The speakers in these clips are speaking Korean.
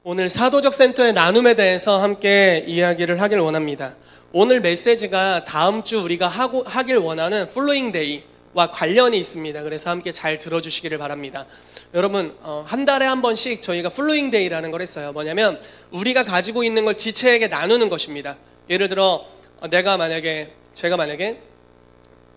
오늘 사도적 센터의 나눔에 대해서 함께 이야기를 하길 원합니다. 오늘 메시지가 다음 주 우리가 하길 원하는 플로잉 데이와 관련이 있습니다. 그래서 함께 잘 들어주시기를 바랍니다. 여러분, 한 달에 한 번씩 저희가 플로잉 데이라는 걸 했어요. 뭐냐면 우리가 가지고 있는 걸 지체에게 나누는 것입니다. 예를 들어 제가 만약에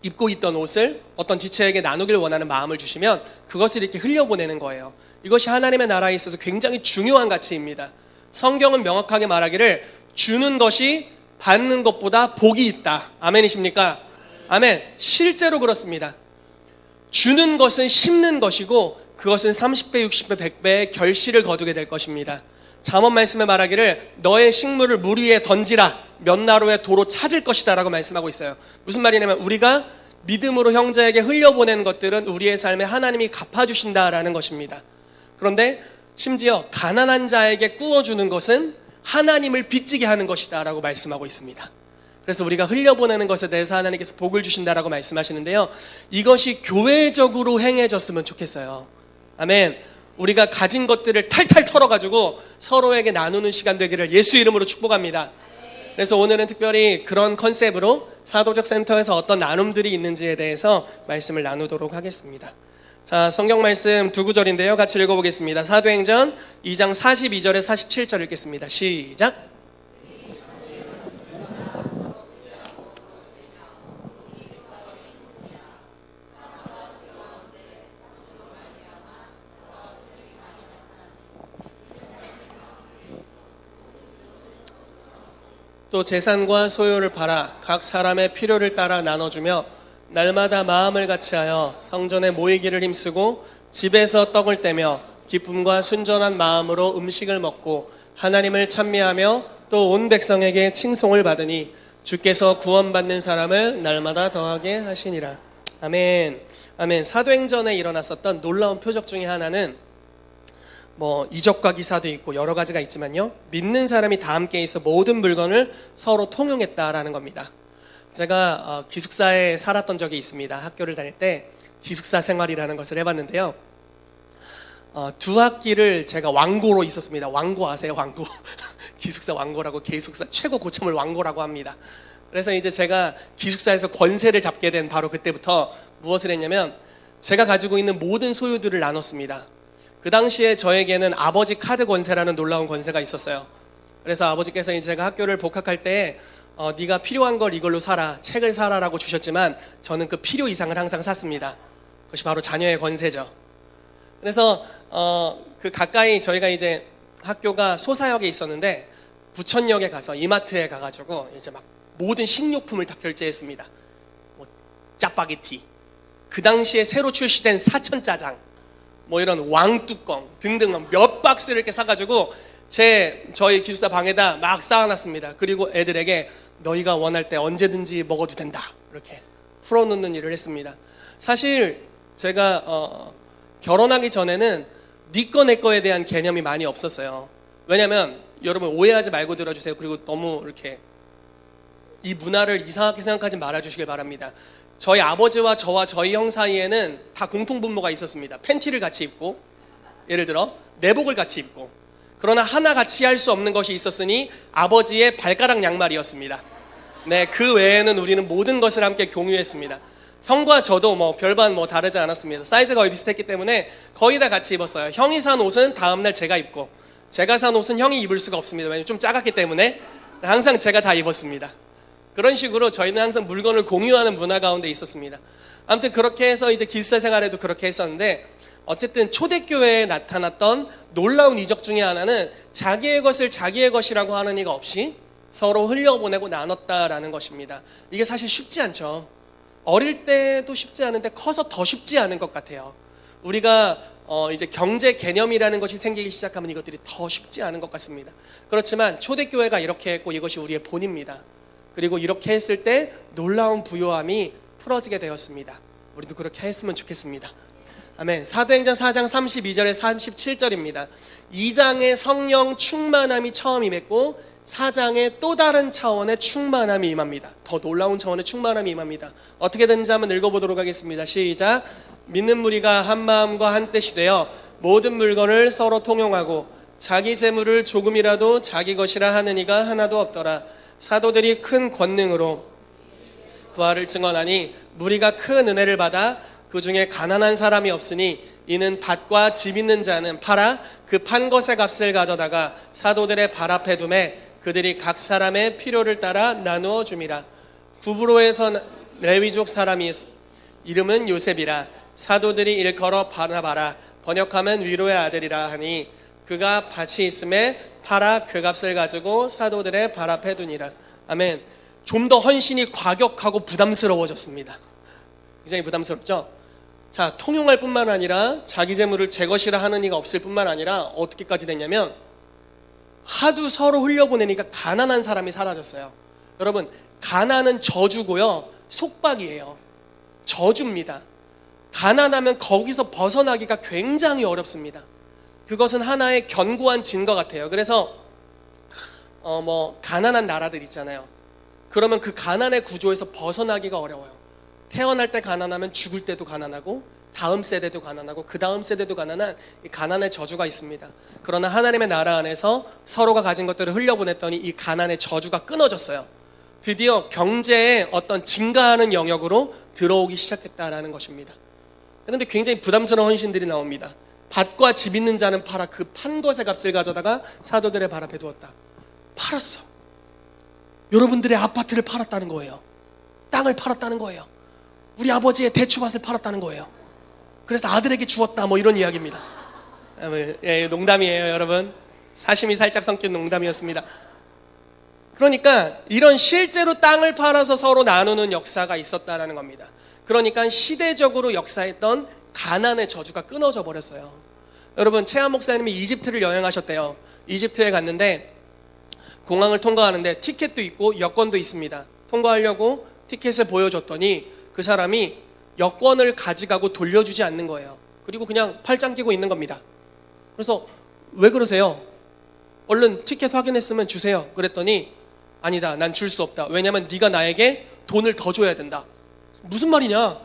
입고 있던 옷을 어떤 지체에게 나누길 원하는 마음을 주시면 그것을 이렇게 흘려보내는 거예요. 이것이 하나님의 나라에 있어서 굉장히 중요한 가치입니다. 성경은 명확하게 말하기를 주는 것이 받는 것보다 복이 있다. 아멘이십니까? 아멘. 실제로 그렇습니다. 주는 것은 심는 것이고 그것은 30배, 60배, 100배의 결실을 거두게 될 것입니다. 잠언 말씀에 말하기를 너의 식물을 물 위에 던지라 몇 나루의 도로 찾을 것이다 라고 말씀하고 있어요. 무슨 말이냐면 우리가 믿음으로 형제에게 흘려보내는 것들은 우리의 삶에 하나님이 갚아주신다라는 것입니다. 그런데 심지어 가난한 자에게 꾸어주는 것은 하나님을 빚지게 하는 것이다 라고 말씀하고 있습니다. 그래서 우리가 흘려보내는 것에 대해서 하나님께서 복을 주신다라고 말씀하시는데요, 이것이 교회적으로 행해졌으면 좋겠어요. 아멘. 우리가 가진 것들을 탈탈 털어가지고 서로에게 나누는 시간 되기를 예수 이름으로 축복합니다. 그래서 오늘은 특별히 그런 컨셉으로 사도적 센터에서 어떤 나눔들이 있는지에 대해서 말씀을 나누도록 하겠습니다. 자, 성경 말씀 두 구절인데요, 같이 읽어보겠습니다. 사도행전 2장 42절에 47절 읽겠습니다. 시작. 또 재산과 소유를 팔아 각 사람의 필요를 따라 나눠주며 날마다 마음을 같이하여 성전에 모이기를 힘쓰고 집에서 떡을 떼며 기쁨과 순전한 마음으로 음식을 먹고 하나님을 찬미하며 또 온 백성에게 칭송을 받으니 주께서 구원받는 사람을 날마다 더하게 하시니라. 아멘. 아멘. 사도행전에 일어났었던 놀라운 표적 중에 하나는 이적과 기사도 있고 여러 가지가 있지만요, 믿는 사람이 다 함께 있어 모든 물건을 서로 통용했다라는 겁니다. 제가 기숙사에 살았던 적이 있습니다. 학교를 다닐 때 기숙사 생활이라는 것을 해봤는데요, 두 학기를 제가 왕고로 있었습니다. 왕고 아세요? 왕고. 기숙사 왕고라고, 기숙사 최고 고참을 왕고라고 합니다. 그래서 이제 제가 기숙사에서 권세를 잡게 된 바로 그때부터 무엇을 했냐면 제가 가지고 있는 모든 소유들을 나눴습니다. 그 당시에 저에게는 아버지 카드 권세라는 놀라운 권세가 있었어요. 그래서 아버지께서 이제 제가 학교를 복학할 때 네가 필요한 걸 이걸로 사라, 책을 사라라고 주셨지만 저는 그 필요 이상을 항상 샀습니다. 그것이 바로 자녀의 권세죠. 그래서 그 가까이 저희가 이제 학교가 소사역에 있었는데 부천역에 가서 이마트에 가가지고 이제 막 모든 식료품을 다 결제했습니다. 짜파게티, 그 당시에 새로 출시된 사천짜장, 이런 왕뚜껑 등등 몇 박스를 이렇게 사가지고 저희 기숙사 방에다 막 쌓아놨습니다. 그리고 애들에게 너희가 원할 때 언제든지 먹어도 된다 이렇게 풀어놓는 일을 했습니다. 사실 제가 결혼하기 전에는 네 거 내 거에 대한 개념이 많이 없었어요. 왜냐면 여러분 오해하지 말고 들어주세요. 그리고 너무 이렇게 이 문화를 이상하게 생각하지 말아주시길 바랍니다. 저희 아버지와 저와 저희 형 사이에는 다 공통분모가 있었습니다. 팬티를 같이 입고, 예를 들어 내복을 같이 입고, 그러나 하나 같이 할 수 없는 것이 있었으니 아버지의 발가락 양말이었습니다. 네, 그 외에는 우리는 모든 것을 함께 공유했습니다. 형과 저도 별반 다르지 않았습니다. 사이즈가 거의 비슷했기 때문에 거의 다 같이 입었어요. 형이 산 옷은 다음날 제가 입고, 제가 산 옷은 형이 입을 수가 없습니다. 왜냐면 좀 작았기 때문에 항상 제가 다 입었습니다. 그런 식으로 저희는 항상 물건을 공유하는 문화 가운데 있었습니다. 아무튼 그렇게 해서 이제 기숙사 생활에도 그렇게 했었는데, 어쨌든 초대교회에 나타났던 놀라운 이적 중에 하나는 자기의 것을 자기의 것이라고 하는 이가 없이 서로 흘려보내고 나눴다라는 것입니다. 이게 사실 쉽지 않죠. 어릴 때도 쉽지 않은데 커서 더 쉽지 않은 것 같아요. 우리가 이제 경제 개념이라는 것이 생기기 시작하면 이것들이 더 쉽지 않은 것 같습니다. 그렇지만 초대교회가 이렇게 했고 이것이 우리의 본입니다. 그리고 이렇게 했을 때 놀라운 부요함이 풀어지게 되었습니다. 우리도 그렇게 했으면 좋겠습니다. 아멘. 사도행전 4장 32절에 37절입니다. 2장의 성령 충만함이 처음 임했고 4장의 또 다른 차원의 충만함이 임합니다. 더 놀라운 차원의 충만함이 임합니다. 어떻게 되는지 한번 읽어보도록 하겠습니다. 시작. 믿는 무리가 한 마음과 한 뜻이 되어 모든 물건을 서로 통용하고 자기 재물을 조금이라도 자기 것이라 하는 이가 하나도 없더라. 사도들이 큰 권능으로 부활을 증언하니 무리가 큰 은혜를 받아 그 중에 가난한 사람이 없으니 이는 밭과 집 있는 자는 팔아 그 판 것의 값을 가져다가 사도들의 발 앞에 두매 그들이 각 사람의 필요를 따라 나누어 줌이라. 구브로에서 레위족 사람이 이름은 요셉이라. 사도들이 일컬어 바나바라 번역하면 위로의 아들이라 하니 그가 밭이 있음에 팔아 그 값을 가지고 사도들의 발 앞에 두니라. 아멘. 좀 더 헌신이 과격하고 부담스러워졌습니다. 굉장히 부담스럽죠? 자, 통용할 뿐만 아니라 자기 재물을 제 것이라 하는 이가 없을 뿐만 아니라 어떻게까지 됐냐면 하도 서로 흘려보내니까 가난한 사람이 사라졌어요. 여러분, 가난은 저주고요, 속박이에요. 저주입니다. 가난하면 거기서 벗어나기가 굉장히 어렵습니다. 그것은 하나의 견고한 증거 같아요. 그래서 가난한 나라들 있잖아요. 그러면 그 가난의 구조에서 벗어나기가 어려워요. 태어날 때 가난하면 죽을 때도 가난하고 다음 세대도 가난하고 그 다음 세대도 가난한 이 가난의 저주가 있습니다. 그러나 하나님의 나라 안에서 서로가 가진 것들을 흘려보냈더니 이 가난의 저주가 끊어졌어요. 드디어 경제의 어떤 증가하는 영역으로 들어오기 시작했다라는 것입니다. 그런데 굉장히 부담스러운 헌신들이 나옵니다. 밭과 집 있는 자는 팔아 그 판 것의 값을 가져다가 사도들의 발 앞에 두었다. 팔았어. 여러분들의 아파트를 팔았다는 거예요. 땅을 팔았다는 거예요. 우리 아버지의 대추밭을 팔았다는 거예요. 그래서 아들에게 주었다, 이런 이야기입니다. 농담이에요, 여러분. 사심이 살짝 섞인 농담이었습니다. 그러니까 이런 실제로 땅을 팔아서 서로 나누는 역사가 있었다라는 겁니다. 그러니까 시대적으로 역사했던 가난의 저주가 끊어져 버렸어요. 여러분, 최한 목사님이 이집트를 여행하셨대요. 이집트에 갔는데 공항을 통과하는데 티켓도 있고 여권도 있습니다. 통과하려고 티켓을 보여줬더니 그 사람이 여권을 가져가고 돌려주지 않는 거예요. 그리고 그냥 팔짱 끼고 있는 겁니다. 그래서 왜 그러세요? 얼른 티켓 확인했으면 주세요. 그랬더니 아니다, 난 줄 수 없다. 왜냐면 네가 나에게 돈을 더 줘야 된다. 무슨 말이냐?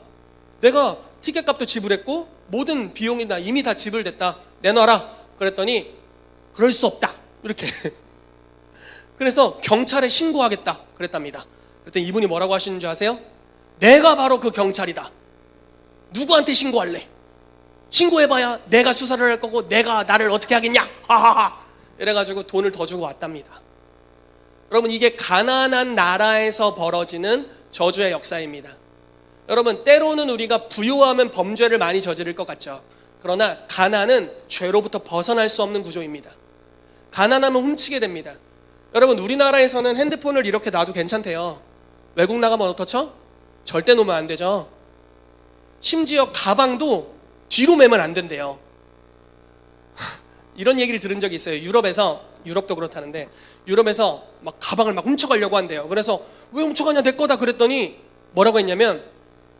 내가 티켓 값도 지불했고 모든 비용이 나 이미 다 지불됐다. 내놔라. 그랬더니 그럴 수 없다. 이렇게. 그래서 경찰에 신고하겠다. 그랬답니다. 그랬더니 이분이 뭐라고 하시는 줄 아세요? 내가 바로 그 경찰이다. 누구한테 신고할래? 신고해봐야 내가 수사를 할 거고 내가 나를 어떻게 하겠냐? 하하하. 이래가지고 돈을 더 주고 왔답니다. 여러분, 이게 가난한 나라에서 벌어지는 저주의 역사입니다. 여러분, 때로는 우리가 부유하면 범죄를 많이 저지를 것 같죠. 그러나 가난은 죄로부터 벗어날 수 없는 구조입니다. 가난하면 훔치게 됩니다. 여러분, 우리나라에서는 핸드폰을 이렇게 놔도 괜찮대요. 외국 나가면 어떻죠? 절대 놓으면 안 되죠. 심지어 가방도 뒤로 매면 안 된대요. 이런 얘기를 들은 적이 있어요. 유럽도 그렇다는데 유럽에서 막 가방을 막 훔쳐가려고 한대요. 그래서 왜 훔쳐가냐, 내 거다. 그랬더니 뭐라고 했냐면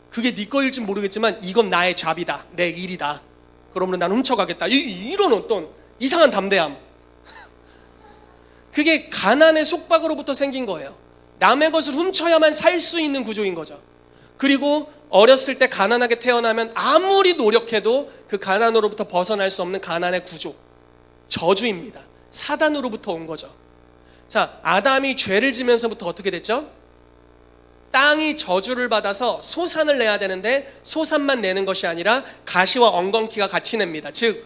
그게 네 거일진 모르겠지만 이건 나의 잡이다, 내 일이다. 그러면 난 훔쳐가겠다. 이런 어떤 이상한 담대함. 그게 가난의 속박으로부터 생긴 거예요. 남의 것을 훔쳐야만 살 수 있는 구조인 거죠. 그리고 어렸을 때 가난하게 태어나면 아무리 노력해도 그 가난으로부터 벗어날 수 없는 가난의 구조, 저주입니다. 사단으로부터 온 거죠. 자, 아담이 죄를 지면서부터 어떻게 됐죠? 땅이 저주를 받아서 소산을 내야 되는데 소산만 내는 것이 아니라 가시와 엉겅퀴가 같이 냅니다. 즉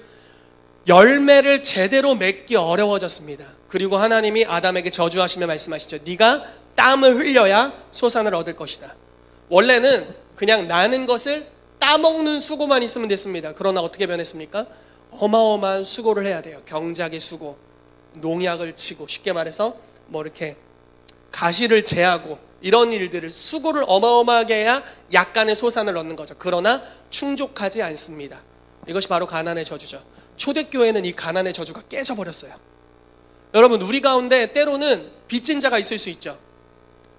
열매를 제대로 맺기 어려워졌습니다. 그리고 하나님이 아담에게 저주하시며 말씀하시죠. 네가 땀을 흘려야 소산을 얻을 것이다. 원래는 그냥 나는 것을 따먹는 수고만 있으면 됐습니다. 그러나 어떻게 변했습니까? 어마어마한 수고를 해야 돼요. 경작의 수고, 농약을 치고, 쉽게 말해서 이렇게 가시를 제하고 이런 일들을, 수고를 어마어마하게 해야 약간의 소산을 얻는 거죠. 그러나 충족하지 않습니다. 이것이 바로 가난의 저주죠. 초대교회는 이 가난의 저주가 깨져버렸어요. 여러분, 우리 가운데 때로는 빚진 자가 있을 수 있죠.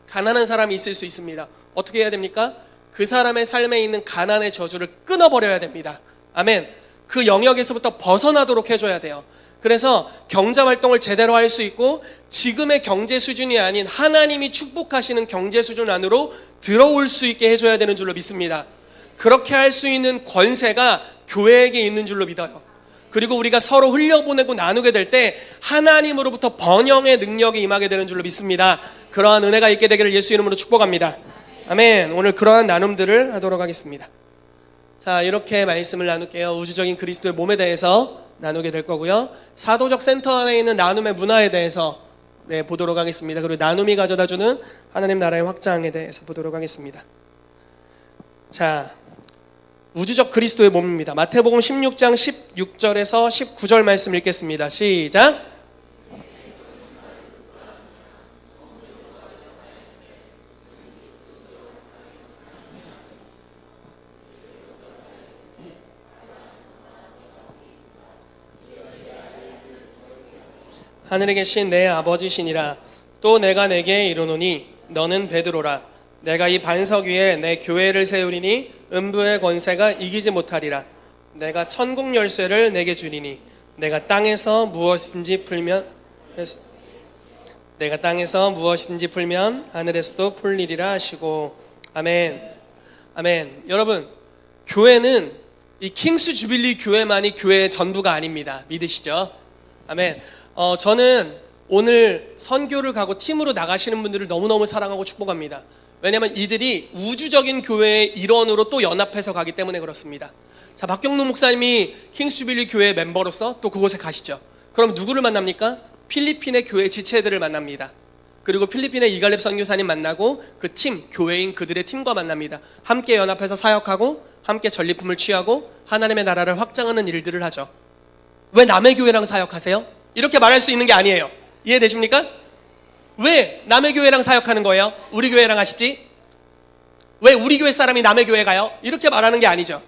가난한 사람이 있을 수 있습니다. 어떻게 해야 됩니까? 그 사람의 삶에 있는 가난의 저주를 끊어버려야 됩니다. 아멘. 그 영역에서부터 벗어나도록 해줘야 돼요. 그래서 경제활동을 제대로 할 수 있고 지금의 경제 수준이 아닌 하나님이 축복하시는 경제 수준 안으로 들어올 수 있게 해줘야 되는 줄로 믿습니다. 그렇게 할 수 있는 권세가 교회에게 있는 줄로 믿어요. 그리고 우리가 서로 흘려보내고 나누게 될 때 하나님으로부터 번영의 능력이 임하게 되는 줄로 믿습니다. 그러한 은혜가 있게 되기를 예수 이름으로 축복합니다. 아멘. 오늘 그러한 나눔들을 하도록 하겠습니다. 자, 이렇게 말씀을 나눌게요. 우주적인 그리스도의 몸에 대해서 나누게 될 거고요. 사도적 센터 안에 있는 나눔의 문화에 대해서 보도록 하겠습니다. 그리고 나눔이 가져다주는 하나님 나라의 확장에 대해서 보도록 하겠습니다. 자, 우주적 그리스도의 몸입니다. 마태복음 16장 16절에서 19절 말씀 읽겠습니다. 시작. 하늘에 계신 내 아버지시니라. 또 내가 내게 이르노니 너는 베드로라. 내가 이 반석 위에 내 교회를 세우리니 음부의 권세가 이기지 못하리라. 내가 천국 열쇠를 내게 주리니 내가 땅에서 무엇이든지 풀면 하늘에서도 풀리리라 하시고. 아멘. 아멘. 여러분, 교회는 이 킹스 주빌리 교회만이 교회의 전부가 아닙니다. 믿으시죠? 아멘. 저는 오늘 선교를 가고 팀으로 나가시는 분들을 너무너무 사랑하고 축복합니다. 왜냐하면 이들이 우주적인 교회의 일원으로 또 연합해서 가기 때문에 그렇습니다. 자, 박경록 목사님이 킹스주빌리 교회 멤버로서 또 그곳에 가시죠. 그럼 누구를 만납니까? 필리핀의 교회 지체들을 만납니다. 그리고 필리핀의 이갈렙 선교사님 만나고 그 팀, 교회인 그들의 팀과 만납니다. 함께 연합해서 사역하고 함께 전리품을 취하고 하나님의 나라를 확장하는 일들을 하죠. 왜 남의 교회랑 사역하세요? 이렇게 말할 수 있는 게 아니에요. 이해되십니까? 왜 남의 교회랑 사역하는 거예요? 우리 교회랑 하시지? 왜 우리 교회 사람이 남의 교회 가요? 이렇게 말하는 게 아니죠.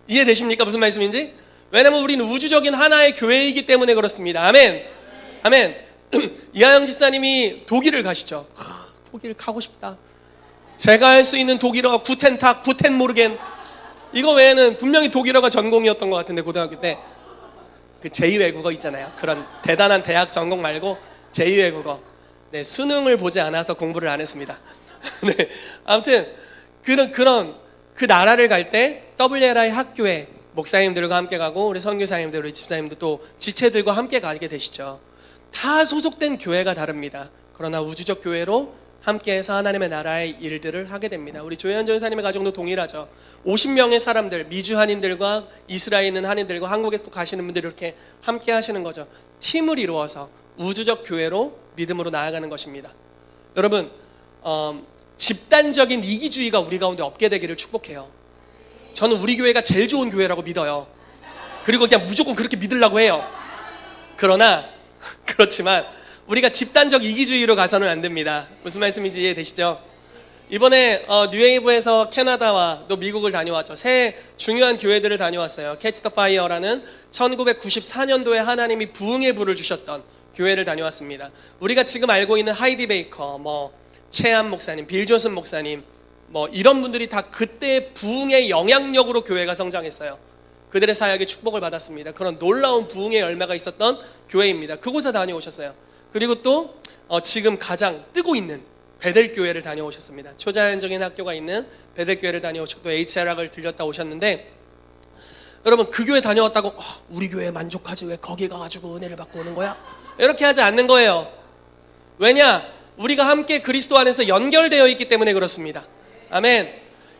이해되십니까? 무슨 말씀인지? 왜냐면 우리는 우주적인 하나의 교회이기 때문에 그렇습니다. 아멘. 아멘. 이하영 집사님이 독일을 가시죠. 독일 가고 싶다. 제가 할 수 있는 독일어 구텐탁, 구텐모르겐 이거 외에는 분명히 독일어가 전공이었던 것 같은데 고등학교 때 그 제2외국어 있잖아요. 그런 대단한 대학 전공 말고 제2외국어. 네, 수능을 보지 않아서 공부를 안 했습니다. 네, 아무튼 그런 그 나라를 갈 때 WLI 학교에 목사님들과 함께 가고 우리 선교사님들, 우리 집사님들 또 지체들과 함께 가게 되시죠. 다 소속된 교회가 다릅니다. 그러나 우주적 교회로 함께해서 하나님의 나라의 일들을 하게 됩니다. 우리 조혜연 전사님의 가정도 동일하죠. 50명의 사람들, 미주 한인들과 이스라엘 있는 한인들과 한국에서 또 가시는 분들이 이렇게 함께 하시는 거죠. 팀을 이루어서 우주적 교회로 믿음으로 나아가는 것입니다. 여러분, 집단적인 이기주의가 우리 가운데 없게 되기를 축복해요. 저는 우리 교회가 제일 좋은 교회라고 믿어요. 그리고 그냥 무조건 그렇게 믿으려고 해요. 그렇지만 우리가 집단적 이기주의로 가서는 안 됩니다. 무슨 말씀인지 이해되시죠? 이번에 뉴웨이브에서 캐나다와 또 미국을 다녀왔죠. 새 중요한 교회들을 다녀왔어요. 캐치 더 파이어라는 1994년도에 하나님이 부흥의 불을 주셨던 교회를 다녀왔습니다. 우리가 지금 알고 있는 하이디 베이커, 최한 목사님, 빌 존슨 목사님, 이런 분들이 다 그때 부흥의 영향력으로 교회가 성장했어요. 그들의 사역에 축복을 받았습니다. 그런 놀라운 부흥의 열매가 있었던 교회입니다. 그곳에 다녀오셨어요. 그리고 또 지금 가장 뜨고 있는 베델교회를 다녀오셨습니다. 초자연적인 학교가 있는 베델교회를 다녀오셨고 또 HR학을 들렸다 오셨는데, 여러분 그 교회 다녀왔다고 우리 교회에 만족하지 왜 거기 가가지고 은혜를 받고 오는 거야? 이렇게 하지 않는 거예요. 왜냐? 우리가 함께 그리스도 안에서 연결되어 있기 때문에 그렇습니다. 아멘.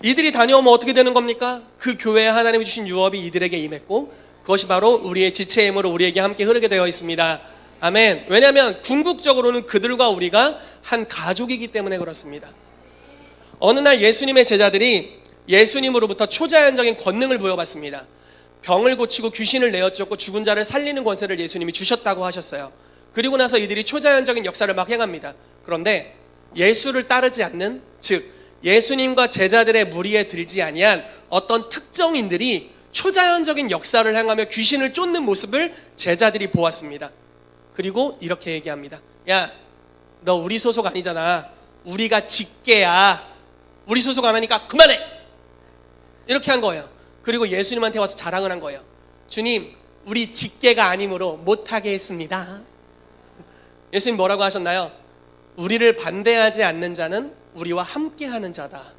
이들이 다녀오면 어떻게 되는 겁니까? 그 교회에 하나님이 주신 유업이 이들에게 임했고 그것이 바로 우리의 지체의 힘으로 우리에게 함께 흐르게 되어 있습니다. 아멘. 왜냐하면 궁극적으로는 그들과 우리가 한 가족이기 때문에 그렇습니다. 어느 날 예수님의 제자들이 예수님으로부터 초자연적인 권능을 부여받습니다. 병을 고치고 귀신을 내어쫓고 죽은 자를 살리는 권세를 예수님이 주셨다고 하셨어요. 그리고 나서 이들이 초자연적인 역사를 막 행합니다. 그런데 예수를 따르지 않는, 즉 예수님과 제자들의 무리에 들지 아니한 어떤 특정인들이 초자연적인 역사를 행하며 귀신을 쫓는 모습을 제자들이 보았습니다. 그리고 이렇게 얘기합니다. 야, 너 우리 소속 아니잖아. 우리가 직계야. 우리 소속 안 하니까 그만해. 이렇게 한 거예요. 그리고 예수님한테 와서 자랑을 한 거예요. 주님, 우리 직계가 아니므로 못하게 했습니다. 예수님 뭐라고 하셨나요? 우리를 반대하지 않는 자는 우리와 함께하는 자다.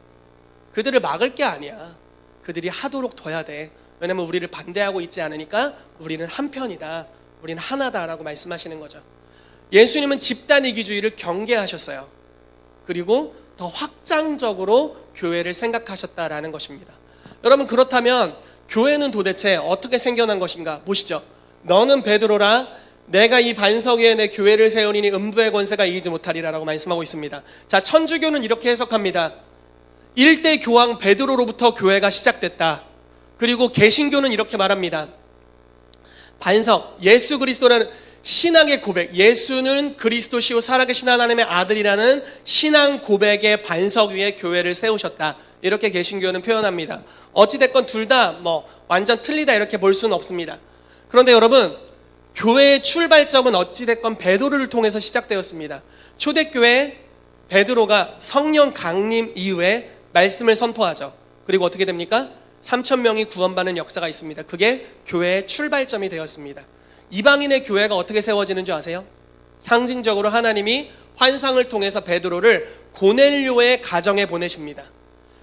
그들을 막을 게 아니야. 그들이 하도록 둬야 돼. 왜냐하면 우리를 반대하고 있지 않으니까 우리는 한편이다, 우리는 하나다라고 말씀하시는 거죠. 예수님은 집단 이기주의를 경계하셨어요. 그리고 더 확장적으로 교회를 생각하셨다라는 것입니다. 여러분, 그렇다면 교회는 도대체 어떻게 생겨난 것인가 보시죠. 너는 베드로라, 내가 이 반석 위에 내 교회를 세우리니 음부의 권세가 이기지 못하리라 라고 말씀하고 있습니다. 자, 천주교는 이렇게 해석합니다. 1대 교황 베드로로부터 교회가 시작됐다. 그리고 개신교는 이렇게 말합니다. 반석, 예수 그리스도라는 신앙의 고백, 예수는 그리스도시요 살아계신 하나님의 아들이라는 신앙 고백의 반석 위에 교회를 세우셨다. 이렇게 개신교는 표현합니다. 어찌됐건 둘 다 완전 틀리다 이렇게 볼 수는 없습니다. 그런데 여러분, 교회의 출발점은 어찌됐건 베드로를 통해서 시작되었습니다. 초대교회 베드로가 성령 강림 이후에 말씀을 선포하죠. 그리고 어떻게 됩니까? 3,000명이 구원받는 역사가 있습니다. 그게 교회의 출발점이 되었습니다. 이방인의 교회가 어떻게 세워지는 줄 아세요? 상징적으로 하나님이 환상을 통해서 베드로를 고넬료의 가정에 보내십니다.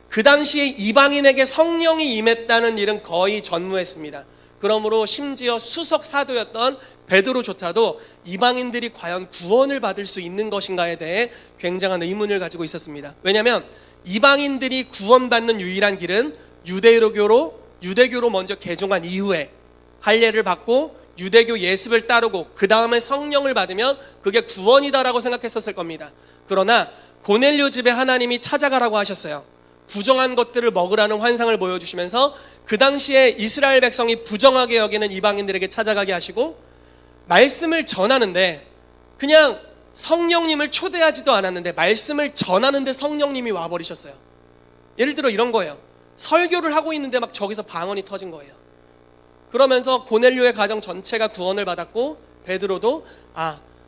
그 당시에 이방인에게 성령이 임했다는 일은 거의 전무했습니다. 그러므로 심지어 수석 사도였던 베드로조차도 이방인들이 과연 구원을 받을 수 있는 것인가에 대해 굉장한 의문을 가지고 있었습니다. 왜냐하면 이방인들이 구원받는 유일한 길은 유대교로 먼저 개종한 이후에 할례를 받고 유대교 예습을 따르고 그 다음에 성령을 받으면 그게 구원이다라고 생각했었을 겁니다. 그러나 고넬료 집에 하나님이 찾아가라고 하셨어요. 부정한 것들을 먹으라는 환상을 보여주시면서 그 당시에 이스라엘 백성이 부정하게 여기는 이방인들에게 찾아가게 하시고 말씀을 전하는데 그냥 성령님을 초대하지도 않았는데 말씀을 전하는데 성령님이 와버리셨어요. 예를 들어 이런 거예요. 설교를 하고 있는데 막 저기서 방언이 터진 거예요. 그러면서 고넬료의 가정 전체가 구원을 받았고 베드로도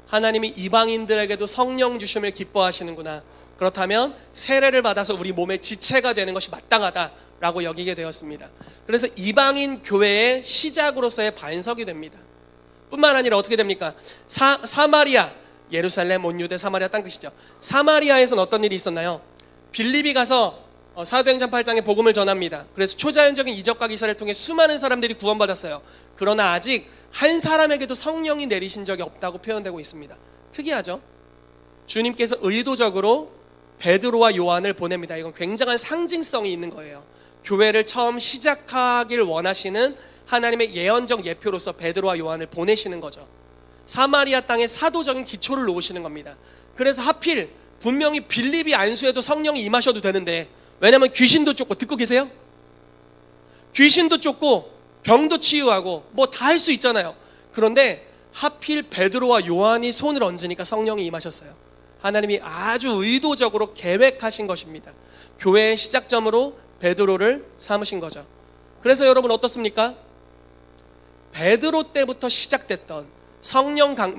하나님이 이방인들에게도 성령 주심을 기뻐하시는구나. 그렇다면 세례를 받아서 우리 몸의 지체가 되는 것이 마땅하다라고 여기게 되었습니다. 그래서 이방인 교회의 시작으로서의 반석이 됩니다. 뿐만 아니라 어떻게 됩니까? 사마리아, 예루살렘, 온 유대, 사마리아 땅 끝이죠. 사마리아에서는 어떤 일이 있었나요? 빌립이 가서 사도행전 8장에 복음을 전합니다. 그래서 초자연적인 이적과 기사를 통해 수많은 사람들이 구원받았어요. 그러나 아직 한 사람에게도 성령이 내리신 적이 없다고 표현되고 있습니다. 특이하죠? 주님께서 의도적으로 베드로와 요한을 보냅니다. 이건 굉장한 상징성이 있는 거예요. 교회를 처음 시작하길 원하시는 하나님의 예언적 예표로서 베드로와 요한을 보내시는 거죠. 사마리아 땅에 사도적인 기초를 놓으시는 겁니다. 그래서 하필 분명히 빌립이 안수해도 성령이 임하셔도 되는데, 왜냐하면 귀신도 쫓고, 듣고 계세요? 귀신도 쫓고 병도 치유하고 다 할 수 있잖아요. 그런데 하필 베드로와 요한이 손을 얹으니까 성령이 임하셨어요. 하나님이 아주 의도적으로 계획하신 것입니다. 교회의 시작점으로 베드로를 삼으신 거죠. 그래서 여러분 어떻습니까? 베드로 때부터 시작됐던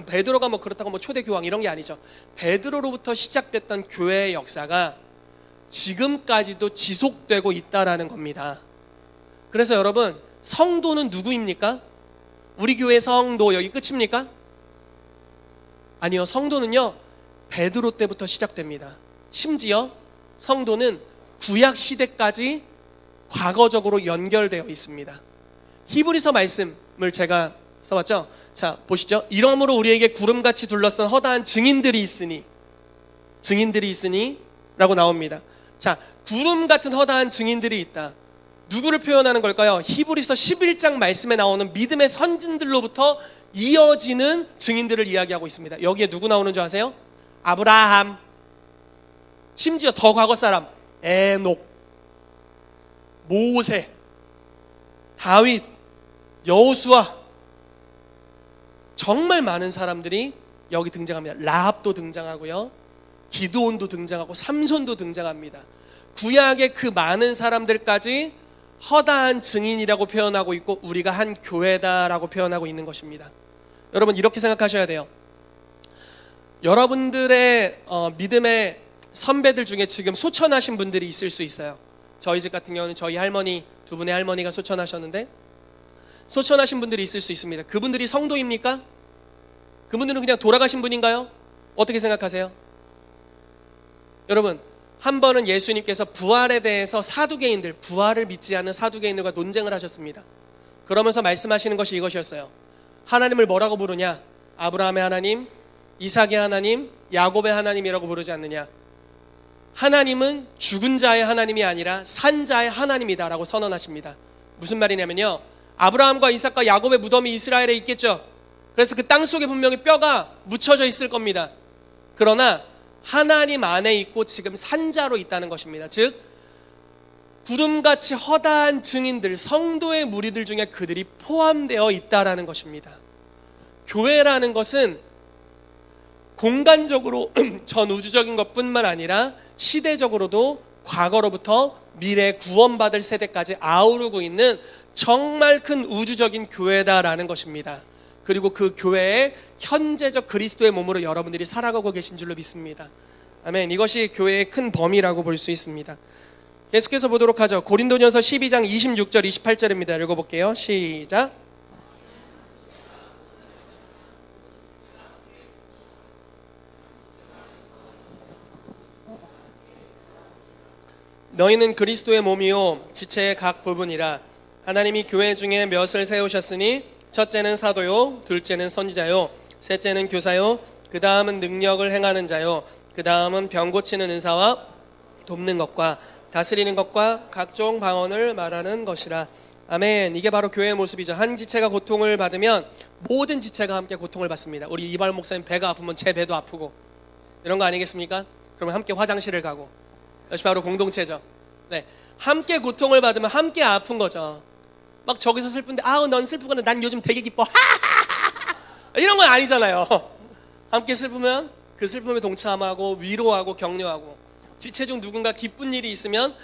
베드로가 그렇다고 초대교황 이런 게 아니죠. 베드로로부터 시작됐던 교회의 역사가 지금까지도 지속되고 있다라는 겁니다. 그래서 여러분, 성도는 누구입니까? 우리 교회 성도 여기 끝입니까? 아니요, 성도는요 베드로 때부터 시작됩니다. 심지어 성도는 구약 시대까지 과거적으로 연결되어 있습니다. 히브리서 말씀을 제가 써봤죠. 자, 보시죠. 이러므로 우리에게 구름같이 둘러싼 허다한 증인들이 있으니 라고 나옵니다. 자, 구름 같은 허다한 증인들이 있다. 누구를 표현하는 걸까요? 히브리서 11장 말씀에 나오는 믿음의 선진들로부터 이어지는 증인들을 이야기하고 있습니다. 여기에 누구 나오는 줄 아세요? 아브라함, 심지어 더 과거 사람 에녹, 모세, 다윗, 여호수아, 정말 많은 사람들이 여기 등장합니다. 라합도 등장하고요, 기드온도 등장하고 삼손도 등장합니다. 구약의 그 많은 사람들까지 허다한 증인이라고 표현하고 있고 우리가 한 교회다라고 표현하고 있는 것입니다. 여러분 이렇게 생각하셔야 돼요. 여러분들의 믿음의 선배들 중에 지금 소천하신 분들이 있을 수 있어요. 저희 집 같은 경우는 저희 할머니, 두 분의 할머니가 소천하셨는데 소천하신 분들이 있을 수 있습니다. 그분들이 성도입니까? 그분들은 그냥 돌아가신 분인가요? 어떻게 생각하세요? 여러분, 한 번은 예수님께서 부활에 대해서 부활을 믿지 않는 사두개인들과 논쟁을 하셨습니다. 그러면서 말씀하시는 것이 이것이었어요. 하나님을 뭐라고 부르냐? 아브라함의 하나님, 이삭의 하나님, 야곱의 하나님이라고 부르지 않느냐? 하나님은 죽은 자의 하나님이 아니라 산 자의 하나님이다라고 선언하십니다. 무슨 말이냐면요, 아브라함과 이삭과 야곱의 무덤이 이스라엘에 있겠죠. 그래서 그 땅 속에 분명히 뼈가 묻혀져 있을 겁니다. 그러나 하나님 안에 있고 지금 산자로 있다는 것입니다. 즉 구름같이 허다한 증인들, 성도의 무리들 중에 그들이 포함되어 있다라는 것입니다. 교회라는 것은 공간적으로 전 우주적인 것뿐만 아니라 시대적으로도 과거로부터 미래 구원받을 세대까지 아우르고 있는 정말 큰 우주적인 교회다라는 것입니다. 그리고 그 교회의 현재적 그리스도의 몸으로 여러분들이 살아가고 계신 줄로 믿습니다. 아멘. 이것이 교회의 큰 범위라고 볼 수 있습니다. 계속해서 보도록 하죠. 고린도전서 12장 26절 28절입니다. 읽어볼게요. 시작. 너희는 그리스도의 몸이요 지체의 각 부분이라. 하나님이 교회 중에 몇을 세우셨으니 첫째는 사도요, 둘째는 선지자요, 셋째는 교사요, 그 다음은 능력을 행하는 자요, 그 다음은 병 고치는 은사와 돕는 것과 다스리는 것과 각종 방언을 말하는 것이라. 아멘. 이게 바로 교회의 모습이죠. 한 지체가 고통을 받으면 모든 지체가 함께 고통을 받습니다. 우리 이발 목사님 배가 아프면 제 배도 아프고 이런 거 아니겠습니까? 그러면 함께 화장실을 가고. 이것이 바로 공동체죠. 네, 함께 고통을 받으면 함께 아픈 거죠. 막 저기서 슬픈데 아우 넌 슬프거나 난 요즘 되게 기뻐 이런 건 아니잖아요. 함께 슬프면 그 슬픔에 동참하고 위로하고 격려하고, 지체 중 누군가 기쁜 일이 있으면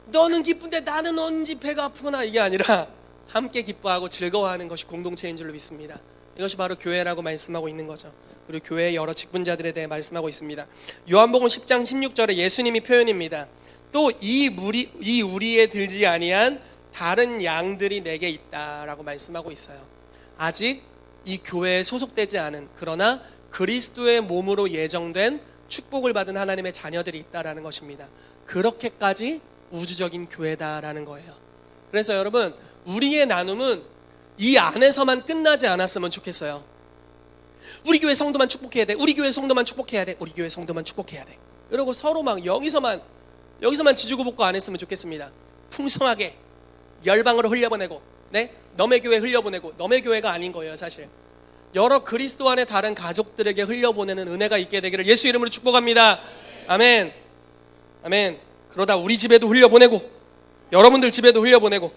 너는 기쁜데 나는 언제 배가 아프구나, 이게 아니라 함께 기뻐하고 즐거워하는 것이 공동체인 줄로 믿습니다. 이것이 바로 교회라고 말씀하고 있는 거죠. 그리고 교회의 여러 직분자들에 대해 말씀하고 있습니다. 요한복음 10장 16절에 예수님이 표현입니다. 또 이 우리에 들지 아니한 다른 양들이 내게 있다라고 말씀하고 있어요. 아직 이 교회에 소속되지 않은, 그러나 그리스도의 몸으로 예정된 축복을 받은 하나님의 자녀들이 있다라는 것입니다. 그렇게까지 우주적인 교회다라는 거예요. 그래서 여러분, 우리의 나눔은 이 안에서만 끝나지 않았으면 좋겠어요. 우리 교회 성도만 축복해야 돼, 우리 교회 성도만 축복해야 돼, 우리 교회 성도만 축복해야 돼, 이러고 서로 막 여기서만 지주고 볶고 안 했으면 좋겠습니다. 풍성하게 열방으로 흘려보내고, 네? 너의 교회 흘려보내고, 너의 교회가 아닌 거예요. 사실 여러 그리스도 안에 다른 가족들에게 흘려보내는 은혜가 있게 되기를 예수 이름으로 축복합니다. 아멘. 아멘. 그러다 우리 집에도 흘려보내고 여러분들 집에도 흘려보내고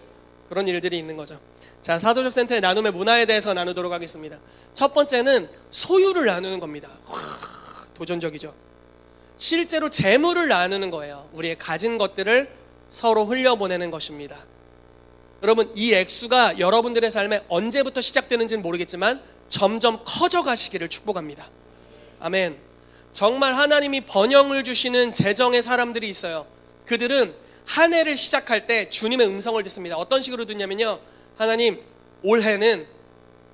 그런 일들이 있는 거죠. 자, 사도적 센터의 나눔의 문화에 대해서 나누도록 하겠습니다. 첫 번째는 소유를 나누는 겁니다. 도전적이죠. 실제로 재물을 나누는 거예요. 우리의 가진 것들을 서로 흘려보내는 것입니다. 여러분, 이 액수가 여러분들의 삶에 언제부터 시작되는지는 모르겠지만 점점 커져가시기를 축복합니다. 아멘. 정말 하나님이 번영을 주시는 재정의 사람들이 있어요. 그들은 한 해를 시작할 때 주님의 음성을 듣습니다. 어떤 식으로 듣냐면요, 하나님 올해는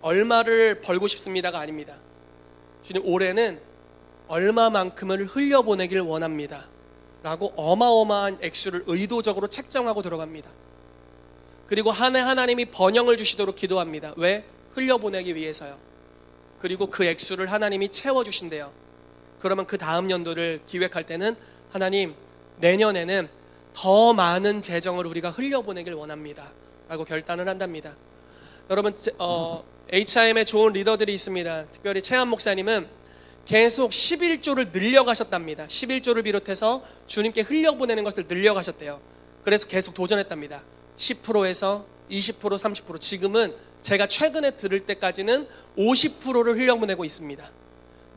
얼마를 벌고 싶습니다가 아닙니다. 주님 올해는 얼마만큼을 흘려보내길 원합니다 라고 어마어마한 액수를 의도적으로 책정하고 들어갑니다. 그리고 한 해 하나님이 번영을 주시도록 기도합니다. 왜? 흘려보내기 위해서요. 그리고 그 액수를 하나님이 채워주신대요. 그러면 그 다음 연도를 기획할 때는 하나님 내년에는 더 많은 재정을 우리가 흘려보내길 원합니다 라고 결단을 한답니다. 여러분, HIM에 좋은 리더들이 있습니다. 특별히 최한 목사님은 계속 11조를 늘려가셨답니다. 11조를 비롯해서 주님께 흘려보내는 것을 늘려가셨대요. 그래서 계속 도전했답니다. 10%에서 20%, 30%, 지금은 제가 최근에 들을 때까지는 50%를 흘려보내고 있습니다.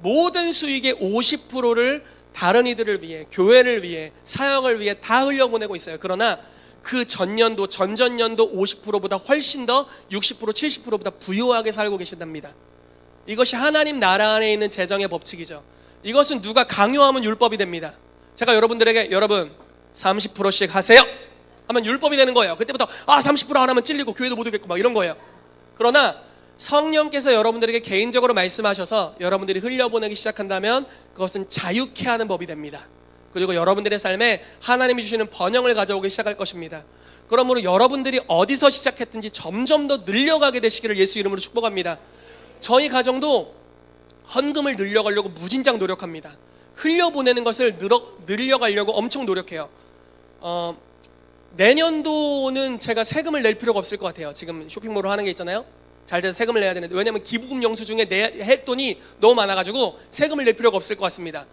모든 수익의 50%를 다른 이들을 위해, 교회를 위해, 사역을 위해 다 흘려보내고 있어요. 그러나 그 전년도, 전전년도 50%보다 훨씬 더 60%, 70%보다 부유하게 살고 계신답니다. 이것이 하나님 나라 안에 있는 재정의 법칙이죠. 이것은 누가 강요하면 율법이 됩니다. 제가 여러분들에게 여러분 30%씩 하세요 하면 율법이 되는 거예요. 그때부터 30% 안 하면 찔리고 교회도 못 오겠고 막 이런 거예요. 그러나 성령께서 여러분들에게 개인적으로 말씀하셔서 여러분들이 흘려보내기 시작한다면 그것은 자유케 하는 법이 됩니다. 그리고 여러분들의 삶에 하나님이 주시는 번영을 가져오기 시작할 것입니다. 그러므로 여러분들이 어디서 시작했든지 점점 더 늘려가게 되시기를 예수 이름으로 축복합니다. 저희 가정도 헌금을 늘려가려고 무진장 노력합니다. 흘려보내는 것을 늘려가려고 엄청 노력해요. 내년도는 제가 세금을 낼 필요가 없을 것 같아요. 지금 쇼핑몰로 하는 게 있잖아요. 잘 돼서 세금을 내야 되는데, 왜냐하면 기부금 영수 중에 낼 돈이 너무 많아가지고 세금을 낼 필요가 없을 것 같습니다.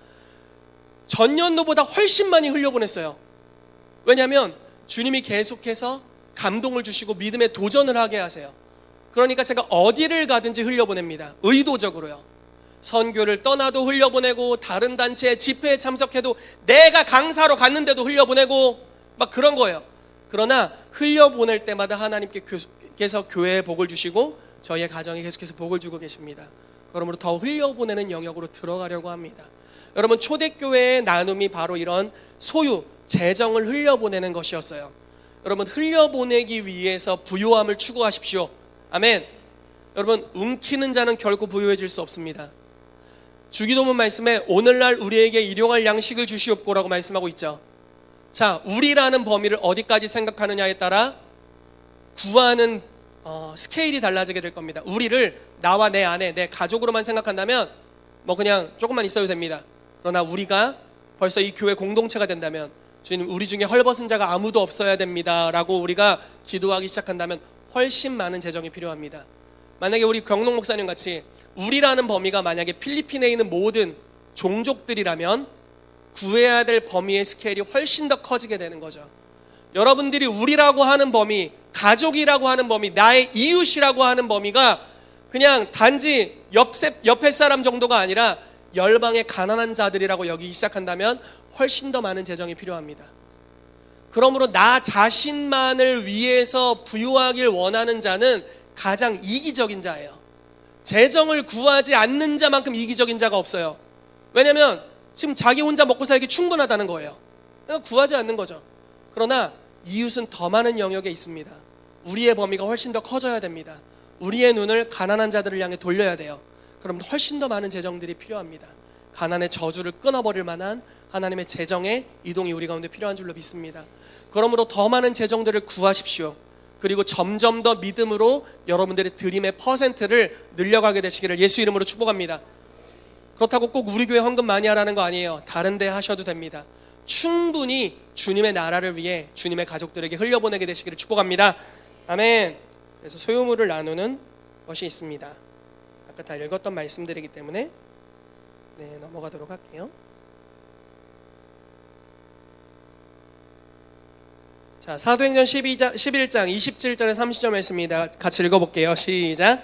전년도보다 훨씬 많이 흘려보냈어요. 왜냐하면 주님이 계속해서 감동을 주시고 믿음의 도전을 하게 하세요. 그러니까 제가 어디를 가든지 흘려보냅니다. 의도적으로요. 선교를 떠나도 흘려보내고, 다른 단체에 집회에 참석해도, 내가 강사로 갔는데도 흘려보내고 막 그런 거예요. 그러나 흘려보낼 때마다 하나님께서 교회에 복을 주시고 저희의 가정에 계속해서 복을 주고 계십니다. 그러므로 더 흘려보내는 영역으로 들어가려고 합니다. 여러분, 초대교회의 나눔이 바로 이런 소유, 재정을 흘려보내는 것이었어요. 여러분, 흘려보내기 위해서 부요함을 추구하십시오. 아멘. 여러분, 움키는 자는 결코 부요해질 수 없습니다. 주기도문 말씀에 오늘날 우리에게 일용할 양식을 주시옵고라고 말씀하고 있죠. 자, 우리라는 범위를 어디까지 생각하느냐에 따라 구하는 스케일이 달라지게 될 겁니다. 우리를 나와 내 아내, 내 가족으로만 생각한다면 뭐 그냥 조금만 있어도 됩니다. 그러나 우리가 벌써 이 교회 공동체가 된다면, 주님, 우리 중에 헐벗은 자가 아무도 없어야 됩니다 라고 우리가 기도하기 시작한다면 훨씬 많은 재정이 필요합니다. 만약에 우리 경록 목사님 같이 우리라는 범위가 만약에 필리핀에 있는 모든 종족들이라면 구해야 될 범위의 스케일이 훨씬 더 커지게 되는 거죠. 여러분들이 우리라고 하는 범위, 가족이라고 하는 범위, 나의 이웃이라고 하는 범위가 그냥 단지 옆에 사람 정도가 아니라 열방의 가난한 자들이라고 여기기 시작한다면 훨씬 더 많은 재정이 필요합니다. 그러므로 나 자신만을 위해서 부유하길 원하는 자는 가장 이기적인 자예요. 재정을 구하지 않는 자만큼 이기적인 자가 없어요. 왜냐하면 지금 자기 혼자 먹고 살기 충분하다는 거예요. 그러니까 구하지 않는 거죠. 그러나 이웃은 더 많은 영역에 있습니다. 우리의 범위가 훨씬 더 커져야 됩니다. 우리의 눈을 가난한 자들을 향해 돌려야 돼요. 그럼 훨씬 더 많은 재정들이 필요합니다. 가난의 저주를 끊어버릴 만한 하나님의 재정의 이동이 우리 가운데 필요한 줄로 믿습니다. 그러므로 더 많은 재정들을 구하십시오. 그리고 점점 더 믿음으로 여러분들의 드림의 퍼센트를 늘려가게 되시기를 예수 이름으로 축복합니다. 그렇다고 꼭 우리 교회 헌금 많이 하라는 거 아니에요. 다른 데 하셔도 됩니다. 충분히 주님의 나라를 위해 주님의 가족들에게 흘려보내게 되시기를 축복합니다. 아멘. 그래서 소유물을 나누는 것이 있습니다. 아까 다 읽었던 말씀들이기 때문에 넘어가도록 할게요. 자, 사도행전 11장 27절에 30절 말씀입니다. 같이 읽어볼게요. 시작.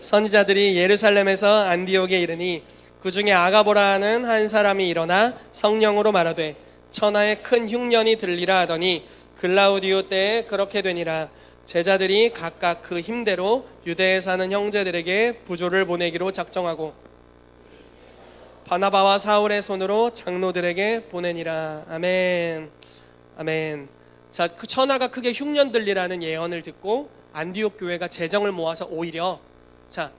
선지자들이 예루살렘에서 안디옥에 이르니 그 중에 아가보라는 한 사람이 일어나 성령으로 말하되 천하에 큰 흉년이 들리라 하더니 글라우디오 때에 그렇게 되니라. 제자들이 각각 그 힘대로 유대에 사는 형제들에게 부조를 보내기로 작정하고 바나바와 사울의 손으로 장로들에게 보내니라. 아멘. 아멘. 자, 그 천하가 크게 흉년 들리라는 예언을 듣고 안디옥 교회가 재정을 모아서 오히려, 자,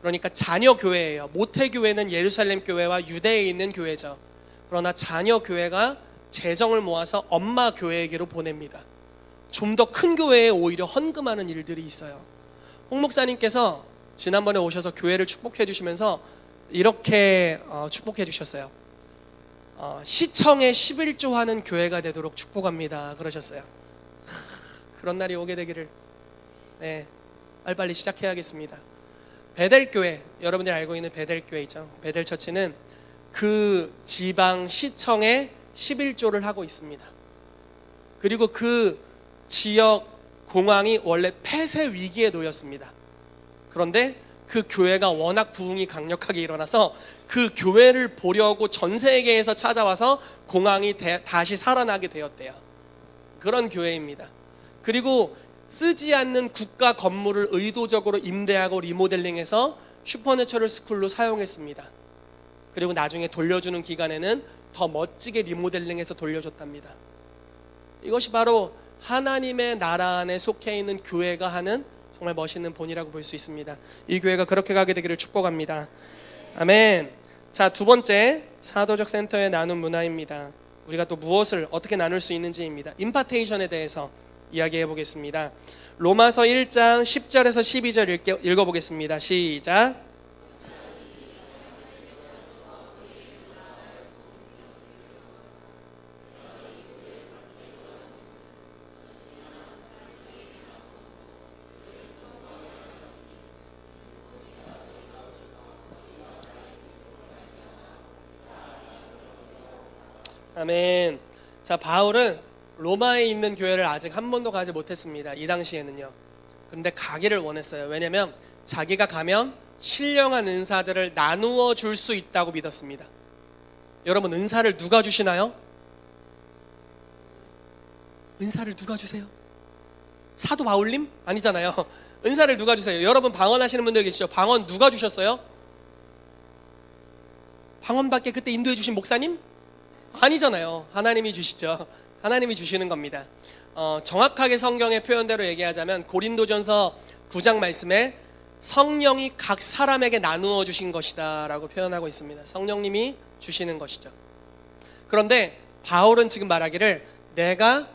그러니까 자녀 교회예요. 모태 교회는 예루살렘 교회와 유대에 있는 교회죠. 그러나 자녀 교회가 재정을 모아서 엄마 교회에게로 보냅니다. 좀 더 큰 교회에 오히려 헌금하는 일들이 있어요. 홍 목사님께서 지난번에 오셔서 교회를 축복해 주시면서 이렇게 축복해 주셨어요. 시청에 11조 하는 교회가 되도록 축복합니다 그러셨어요. 그런 날이 오게 되기를 빨리빨리 시작해야겠습니다. 베델교회, 여러분들이 알고 있는 베델교회이죠. 베델처치는 그 지방 시청에 11조를 하고 있습니다. 그리고 그 지역 공항이 원래 폐쇄 위기에 놓였습니다. 그런데 그 교회가 워낙 부흥이 강력하게 일어나서 그 교회를 보려고 전 세계에서 찾아와서 공항이 다시 살아나게 되었대요. 그런 교회입니다. 그리고 쓰지 않는 국가 건물을 의도적으로 임대하고 리모델링해서 슈퍼내처럴 스쿨로 사용했습니다. 그리고 나중에 돌려주는 기간에는 더 멋지게 리모델링해서 돌려줬답니다. 이것이 바로 하나님의 나라 안에 속해 있는 교회가 하는 정말 멋있는 본이라고 볼 수 있습니다. 이 교회가 그렇게 가게 되기를 축복합니다. 아멘. 자, 두 번째, 사도적 센터의 나눔 문화입니다. 우리가 또 무엇을 어떻게 나눌 수 있는지입니다. 임파테이션에 대해서 이야기해 보겠습니다. 로마서 1장 10절에서 12절 읽어보겠습니다. 시작. 아멘. 자, 바울은 로마에 있는 교회를 아직 한 번도 가지 못했습니다. 이 당시에는요. 그런데 가기를 원했어요. 왜냐하면 자기가 가면 신령한 은사들을 나누어 줄 수 있다고 믿었습니다. 여러분, 은사를 누가 주시나요? 은사를 누가 주세요? 사도 바울님? 아니잖아요. 은사를 누가 주세요? 여러분 방언하시는 분들 계시죠? 방언 누가 주셨어요? 방언밖에 그때 인도해 주신 목사님? 아니잖아요. 하나님이 주시죠. 하나님이 주시는 겁니다. 정확하게 성경의 표현대로 얘기하자면 고린도전서 9장 말씀에 성령이 각 사람에게 나누어 주신 것이다 라고 표현하고 있습니다. 성령님이 주시는 것이죠. 그런데 바울은 지금 말하기를 내가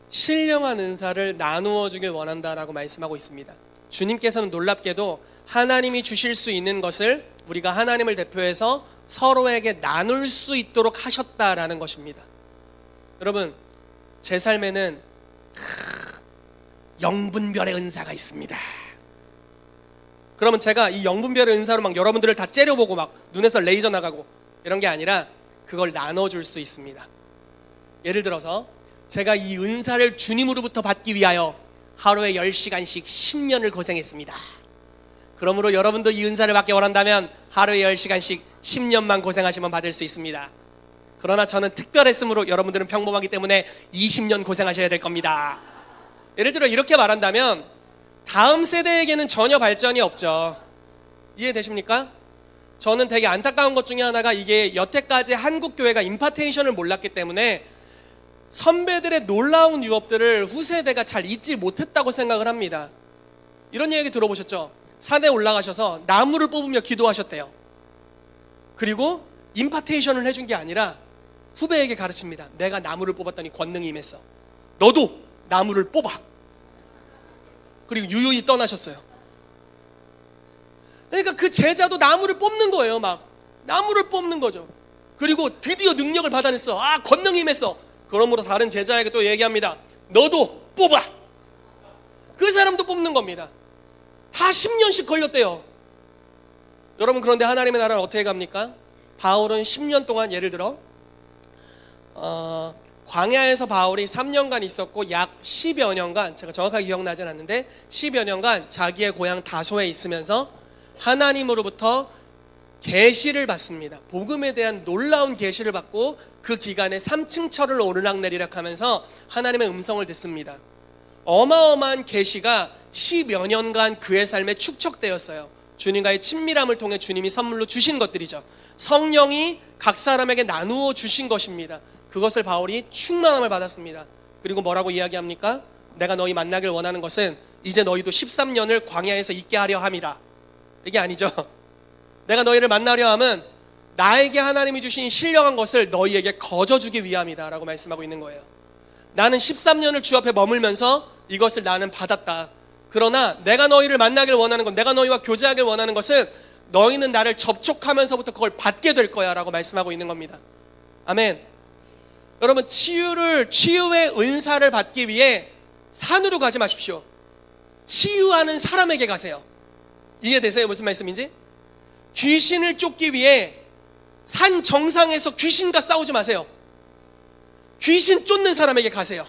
신령한 은사를 나누어 주길 원한다라고 말씀하고 있습니다. 주님께서는 놀랍게도 하나님이 주실 수 있는 것을 우리가 하나님을 대표해서 서로에게 나눌 수 있도록 하셨다라는 것입니다. 여러분, 제 삶에는 영분별의 은사가 있습니다. 그러면 제가 이 영분별의 은사로 막 여러분들을 다 째려보고 막 눈에서 레이저 나가고 이런 게 아니라 그걸 나눠줄 수 있습니다. 예를 들어서 제가 이 은사를 주님으로부터 받기 위하여 하루에 10시간씩 10년을 고생했습니다. 그러므로 여러분도 이 은사를 받기 원한다면 하루에 10시간씩 10년만 고생하시면 받을 수 있습니다. 그러나 저는 특별했으므로 여러분들은 평범하기 때문에 20년 고생하셔야 될 겁니다. 예를 들어 이렇게 말한다면 다음 세대에게는 전혀 발전이 없죠. 이해되십니까? 저는 되게 안타까운 것 중에 하나가 이게 여태까지 한국 교회가 임파테이션을 몰랐기 때문에 선배들의 놀라운 유업들을 후세대가 잘 잊지 못했다고 생각을 합니다. 이런 얘기 들어보셨죠? 산에 올라가셔서 나무를 뽑으며 기도하셨대요. 그리고 임파테이션을 해준 게 아니라 후배에게 가르칩니다. 내가 나무를 뽑았더니 권능이 임했어. 너도 나무를 뽑아. 그리고 유유히 떠나셨어요. 그러니까 그 제자도 나무를 뽑는 거예요. 막 나무를 뽑는 거죠. 그리고 드디어 능력을 받아냈어. 아, 권능이 임했어. 그러므로 다른 제자에게 또 얘기합니다. 너도 뽑아. 그 사람도 뽑는 겁니다. 다 10년씩 걸렸대요. 여러분, 그런데 하나님의 나라는 어떻게 갑니까? 바울은 10년 동안 예를 들어 광야에서 바울이 3년간 있었고 약 10여 년간, 제가 정확하게 기억나진 않는데 10여 년간 자기의 고향 다소에 있으면서 하나님으로부터 계시를 받습니다. 복음에 대한 놀라운 계시를 받고 그 기간에 3층 철을 오르락내리락 하면서 하나님의 음성을 듣습니다. 어마어마한 계시가 10여 년간 그의 삶에 축적되었어요. 주님과의 친밀함을 통해 주님이 선물로 주신 것들이죠. 성령이 각 사람에게 나누어 주신 것입니다. 그것을 바울이 충만함을 받았습니다. 그리고 뭐라고 이야기합니까? 내가 너희 만나길 원하는 것은 이제 너희도 13년을 광야에서 있게 하려 함이라. 이게 아니죠. 내가 너희를 만나려 함은 나에게 하나님이 주신 신령한 것을 너희에게 거저주기 위함이다 라고 말씀하고 있는 거예요. 나는 13년을 주 앞에 머물면서 이것을 나는 받았다. 그러나 내가 너희를 만나길 원하는 것, 내가 너희와 교제하길 원하는 것은 너희는 나를 접촉하면서부터 그걸 받게 될 거야 라고 말씀하고 있는 겁니다. 아멘. 여러분, 치유의 은사를 받기 위해 산으로 가지 마십시오. 치유하는 사람에게 가세요. 이해되세요? 무슨 말씀인지? 귀신을 쫓기 위해 산 정상에서 귀신과 싸우지 마세요. 귀신 쫓는 사람에게 가세요.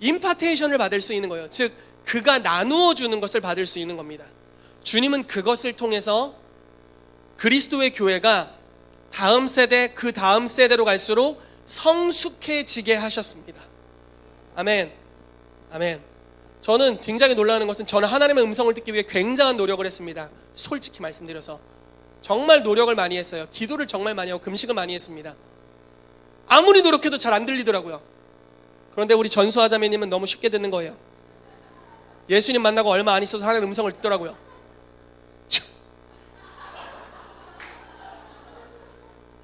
임파테이션을 받을 수 있는 거예요. 즉 그가 나누어 주는 것을 받을 수 있는 겁니다. 주님은 그것을 통해서 그리스도의 교회가 다음 세대, 그 다음 세대로 갈수록 성숙해지게 하셨습니다. 아멘. 아멘. 저는 굉장히 놀라는 것은 저는 하나님의 음성을 듣기 위해 굉장한 노력을 했습니다. 솔직히 말씀드려서 정말 노력을 많이 했어요. 기도를 정말 많이 하고 금식을 많이 했습니다. 아무리 노력해도 잘 안 들리더라고요. 그런데 우리 전수하자매님은 너무 쉽게 듣는 거예요. 예수님 만나고 얼마 안 있어서 하나님의 음성을 듣더라고요.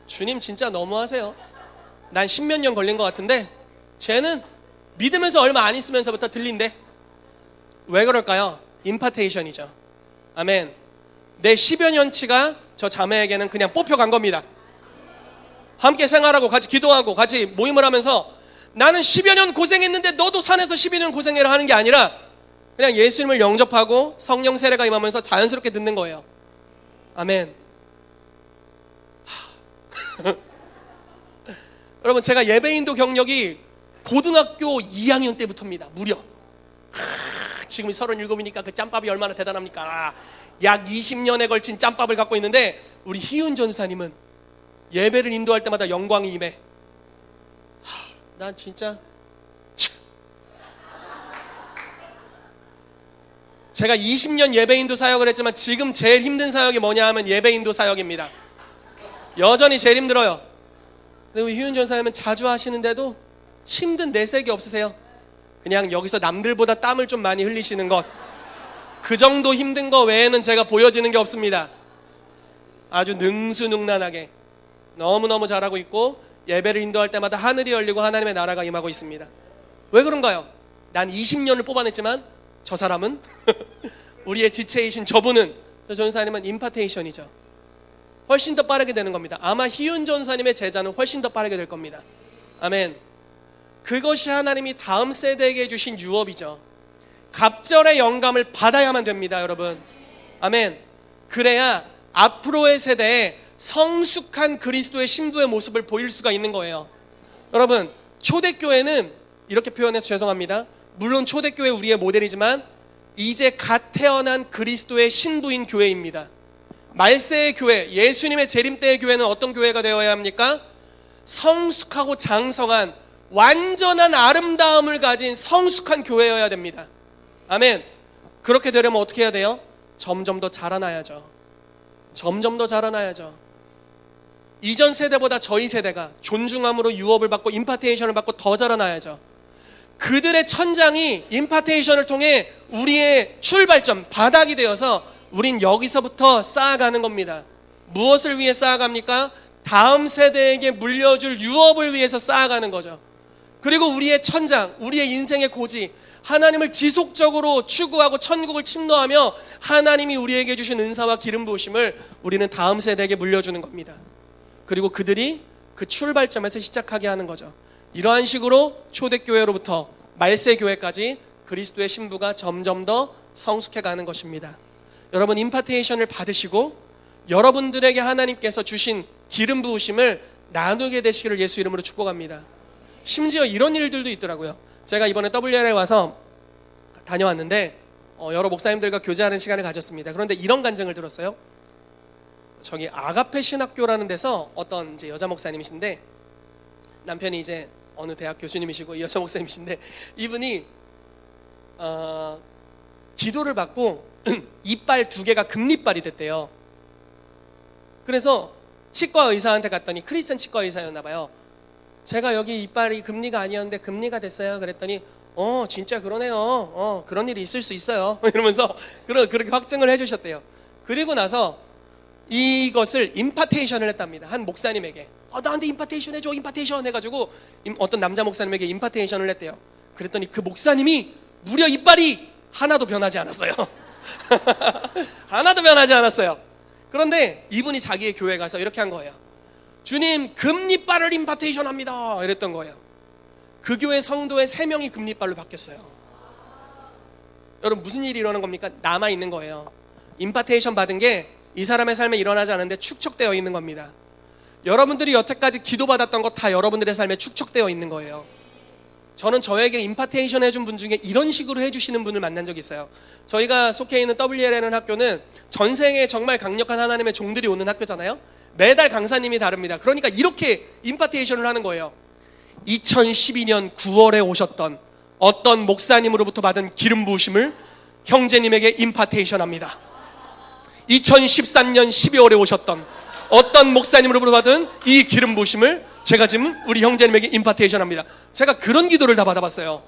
주님 진짜 너무하세요. 난 10몇 년 걸린 것 같은데 쟤는 믿으면서 얼마 안 있으면서부터 들린대. 왜 그럴까요? 임파테이션이죠. 아멘. 내 10여 년치가 저 자매에게는 그냥 뽑혀간 겁니다. 함께 생활하고 같이 기도하고 같이 모임을 하면서 나는 10여 년 고생했는데 너도 산에서 12년 고생해라 하는 게 아니라 그냥 예수님을 영접하고 성령 세례가 임하면서 자연스럽게 듣는 거예요. 아멘. 여러분, 제가 예배인도 경력이 고등학교 2학년 때부터입니다. 무려. 지금이 37이니까 그 짬밥이 얼마나 대단합니까? 약 20년에 걸친 짬밥을 갖고 있는데 우리 희윤 전사님은 예배를 인도할 때마다 영광이 임해. 난 진짜 제가 20년 예배인도 사역을 했지만 지금 제일 힘든 사역이 뭐냐 하면 예배인도 사역입니다. 여전히 제일 힘들어요. 근데 우리 희윤 전사님은 자주 하시는데도 힘든 내색이 없으세요. 그냥 여기서 남들보다 땀을 좀 많이 흘리시는 것, 그 정도 힘든 거 외에는 제가 보여지는 게 없습니다. 아주 능수능란하게 너무너무 잘하고 있고 예배를 인도할 때마다 하늘이 열리고 하나님의 나라가 임하고 있습니다. 왜 그런가요? 난 20년을 뽑아냈지만 저 사람은 우리의 지체이신 저분은, 저 전사님은 임파테이션이죠. 훨씬 더 빠르게 되는 겁니다. 아마 희윤 전사님의 제자는 훨씬 더 빠르게 될 겁니다. 아멘. 그것이 하나님이 다음 세대에게 주신 유업이죠. 갑절의 영감을 받아야만 됩니다, 여러분. 아멘. 그래야 앞으로의 세대에 성숙한 그리스도의 신부의 모습을 보일 수가 있는 거예요. 여러분, 초대교회는 이렇게 표현해서 죄송합니다. 물론 초대교회 우리의 모델이지만 이제 갓 태어난 그리스도의 신부인 교회입니다. 말세의 교회, 예수님의 재림 때의 교회는 어떤 교회가 되어야 합니까? 성숙하고 장성한 완전한 아름다움을 가진 성숙한 교회여야 됩니다. 아멘. 그렇게 되려면 어떻게 해야 돼요? 점점 더 자라나야죠. 점점 더 자라나야죠. 이전 세대보다 저희 세대가 존중함으로 유업을 받고 임파테이션을 받고 더 자라나야죠. 그들의 천장이 임파테이션을 통해 우리의 출발점, 바닥이 되어서 우린 여기서부터 쌓아가는 겁니다. 무엇을 위해 쌓아갑니까? 다음 세대에게 물려줄 유업을 위해서 쌓아가는 거죠. 그리고 우리의 천장, 우리의 인생의 고지, 하나님을 지속적으로 추구하고 천국을 침노하며 하나님이 우리에게 주신 은사와 기름 부으심을 우리는 다음 세대에게 물려주는 겁니다. 그리고 그들이 그 출발점에서 시작하게 하는 거죠. 이러한 식으로 초대교회로부터 말세교회까지 그리스도의 신부가 점점 더 성숙해가는 것입니다. 여러분, 임파테이션을 받으시고 여러분들에게 하나님께서 주신 기름 부으심을 나누게 되시기를 예수 이름으로 축복합니다. 심지어 이런 일들도 있더라고요. 제가 이번에 WL에 와서 다녀왔는데 여러 목사님들과 교제하는 시간을 가졌습니다. 그런데 이런 간증을 들었어요. 저기 아가페 신학교라는 데서 어떤 이제 여자 목사님이신데, 남편이 이제 어느 대학 교수님이시고 이 여자 목사님이신데, 이분이 기도를 받고 이빨 2개가 금리빨이 됐대요. 그래서 치과 의사한테 갔더니, 크리스천 치과 의사였나 봐요. 제가 여기 이빨이 금리가 아니었는데 금리가 됐어요. 그랬더니 진짜 그러네요. 그런 일이 있을 수 있어요. 이러면서 그렇게 확증을 해주셨대요. 그리고 나서 이것을 임파테이션을 했답니다. 한 목사님에게 나한테 임파테이션 해줘, 임파테이션 해가지고 어떤 남자 목사님에게 임파테이션을 했대요. 그랬더니 그 목사님이 무려 이빨이 하나도 변하지 않았어요. 하나도 변하지 않았어요. 그런데 이분이 자기의 교회에 가서 이렇게 한 거예요. 주님, 금리빨을 임파테이션 합니다. 이랬던 거예요. 그 교회 성도의 3명이 금리빨로 바뀌었어요. 여러분, 무슨 일이 일어난 겁니까? 남아있는 거예요. 임파테이션 받은 게 이 사람의 삶에 일어나지 않는데 축적되어 있는 겁니다. 여러분들이 여태까지 기도받았던 거 다 여러분들의 삶에 축적되어 있는 거예요. 저는 저에게 임파테이션 해준 분 중에 이런 식으로 해주시는 분을 만난 적이 있어요. 저희가 속해 있는 WL라는 학교는 전생에 정말 강력한 하나님의 종들이 오는 학교잖아요. 매달 강사님이 다릅니다. 그러니까 이렇게 임파테이션을 하는 거예요. 2012년 9월에 오셨던 어떤 목사님으로부터 받은 기름 부으심을 형제님에게 임파테이션 합니다. 2013년 12월에 오셨던 어떤 목사님으로부터 받은 이 기름 부으심을 제가 지금 우리 형제님에게 임파테이션 합니다. 제가 그런 기도를 다 받아봤어요.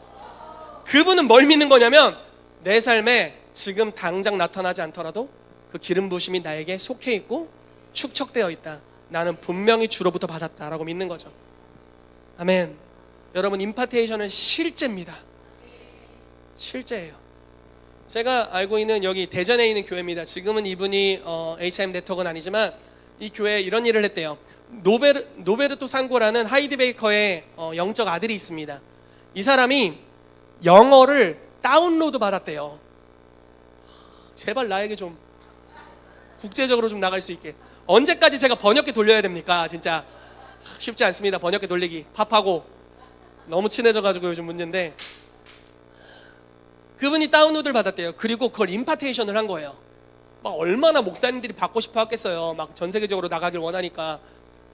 그분은 뭘 믿는 거냐면, 내 삶에 지금 당장 나타나지 않더라도 그 기름 부으심이 나에게 속해 있고 축적되어 있다. 나는 분명히 주로부터 받았다라고 믿는 거죠. 아멘. 여러분, 임파테이션은 실제입니다. 실제예요. 제가 알고 있는 여기 대전에 있는 교회입니다. 지금은 이분이 HIM 네트워크는 아니지만 이 교회에 이런 일을 했대요. 노베르토 상고라는 하이드베이커의 영적 아들이 있습니다. 이 사람이 영어를 다운로드 받았대요. 제발 나에게 좀 국제적으로 좀 나갈 수 있게. 언제까지 제가 번역기 돌려야 됩니까? 진짜 쉽지 않습니다. 번역기 돌리기. 팝하고 너무 친해져가지고 요즘 문제인데, 그분이 다운로드를 받았대요. 그리고 그걸 임파테이션을 한 거예요. 막 얼마나 목사님들이 받고 싶어 했겠어요. 막 전 세계적으로 나가길 원하니까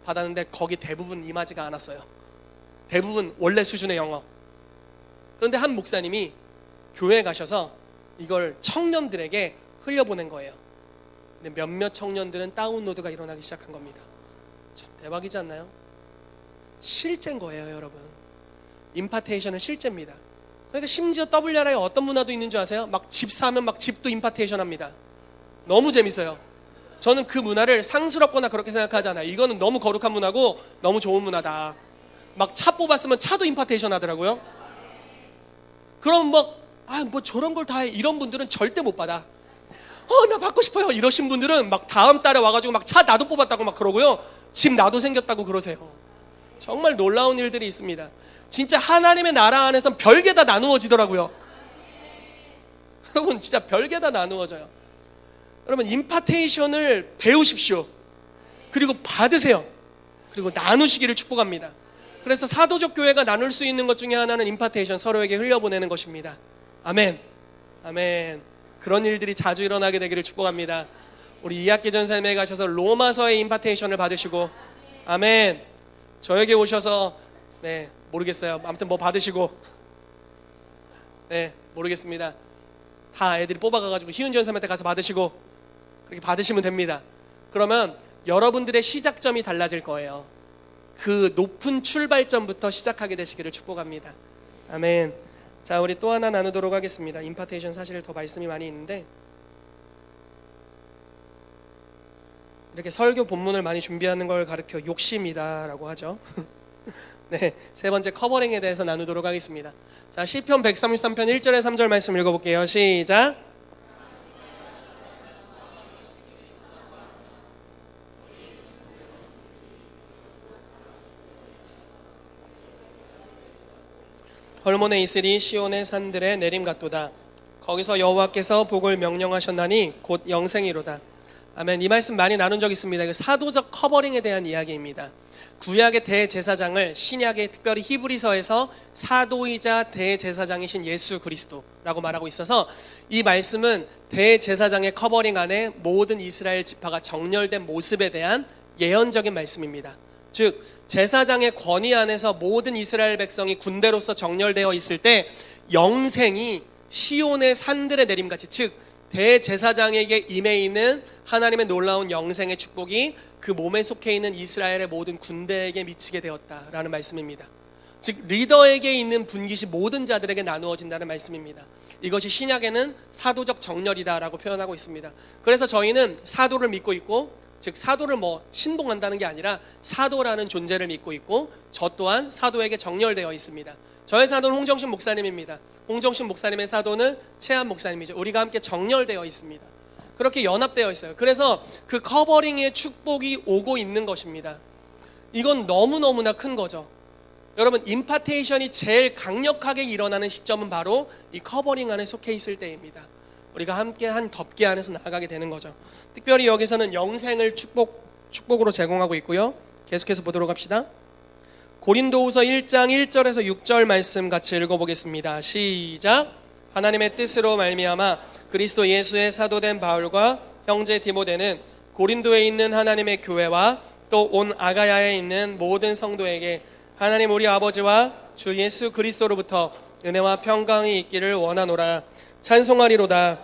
받았는데 거기 대부분 임하지가 않았어요. 대부분 원래 수준의 영어. 그런데 한 목사님이 교회에 가셔서 이걸 청년들에게 흘려보낸 거예요. 근데 몇몇 청년들은 다운로드가 일어나기 시작한 겁니다. 참 대박이지 않나요? 실제인 거예요, 여러분. 임파테이션은 실제입니다. 그러니까 심지어 WR에 어떤 문화도 있는 줄 아세요? 막 집 사면 막 집도 임파테이션 합니다. 너무 재밌어요. 저는 그 문화를 상스럽거나 그렇게 생각하지 않아요. 이거는 너무 거룩한 문화고 너무 좋은 문화다. 막 차 뽑았으면 차도 임파테이션 하더라고요. 그럼 뭐 저런 걸 다 해. 이런 분들은 절대 못 받아. 나 받고 싶어요. 이러신 분들은 막 다음 달에 와가지고 막 차 나도 뽑았다고 막 그러고요. 집 나도 생겼다고 그러세요. 정말 놀라운 일들이 있습니다. 진짜 하나님의 나라 안에선 별게 다 나누어지더라고요. 여러분, 진짜 별게 다 나누어져요. 여러분, 임파테이션을 배우십시오. 그리고 받으세요. 그리고 나누시기를 축복합니다. 그래서 사도적 교회가 나눌 수 있는 것 중에 하나는 임파테이션, 서로에게 흘려보내는 것입니다. 아멘. 아멘. 그런 일들이 자주 일어나게 되기를 축복합니다. 우리 이학기 전사님에 가셔서 로마서의 임파테이션을 받으시고, 아멘. 저에게 오셔서 모르겠어요. 아무튼 뭐 받으시고, 모르겠습니다. 다 애들이 뽑아가가지고 희은지 전사님한테 가서 받으시고, 그렇게 받으시면 됩니다. 그러면 여러분들의 시작점이 달라질 거예요. 그 높은 출발점부터 시작하게 되시기를 축복합니다. 아멘. 자, 우리 또 하나 나누도록 하겠습니다. 임파테이션 사실 더 말씀이 많이 있는데, 이렇게 설교 본문을 많이 준비하는 걸 가르쳐 욕심이다라고 하죠. 네, 세 번째 커버링에 대해서 나누도록 하겠습니다. 자, 시편 133편 1절에 3절 말씀 읽어볼게요. 시작. 헐몬에 있으리 시온의 산들의 내림 같도다. 거기서 여호와께서 복을 명령하셨나니 곧 영생이로다. 아멘. 이 말씀 많이 나눈 적 있습니다. 사도적 커버링에 대한 이야기입니다. 구약의 대제사장을 신약의 특별히 히브리서에서 사도이자 대제사장이신 예수 그리스도라고 말하고 있어서, 이 말씀은 대제사장의 커버링 안에 모든 이스라엘 지파가 정렬된 모습에 대한 예언적인 말씀입니다. 즉 제사장의 권위 안에서 모든 이스라엘 백성이 군대로서 정렬되어 있을 때 영생이 시온의 산들의 내림같이, 즉 대제사장에게 임해 있는 하나님의 놀라운 영생의 축복이 그 몸에 속해 있는 이스라엘의 모든 군대에게 미치게 되었다라는 말씀입니다. 즉 리더에게 있는 분깃이 모든 자들에게 나누어진다는 말씀입니다. 이것이 신약에는 사도적 정렬이다라고 표현하고 있습니다. 그래서 저희는 사도를 믿고 있고, 즉 사도를 신봉한다는 게 아니라 사도라는 존재를 믿고 있고, 저 또한 사도에게 정렬되어 있습니다. 저의 사도는 홍정신 목사님입니다. 홍정신 목사님의 사도는 채한 목사님이죠. 우리가 함께 정렬되어 있습니다. 그렇게 연합되어 있어요. 그래서 그 커버링의 축복이 오고 있는 것입니다. 이건 너무너무나 큰 거죠. 여러분, 임파테이션이 제일 강력하게 일어나는 시점은 바로 이 커버링 안에 속해 있을 때입니다. 우리가 함께 한 덮개 안에서 나아가게 되는 거죠. 특별히 여기서는 영생을 축복으로 제공하고 있고요. 계속해서 보도록 합시다. 고린도후서 1장 1절에서 6절 말씀 같이 읽어보겠습니다. 시작. 하나님의 뜻으로 말미암아 그리스도 예수의 사도된 바울과 형제 디모데는 고린도에 있는 하나님의 교회와 또 온 아가야에 있는 모든 성도에게 하나님 우리 아버지와 주 예수 그리스도로부터 은혜와 평강이 있기를 원하노라. 찬송하리로다.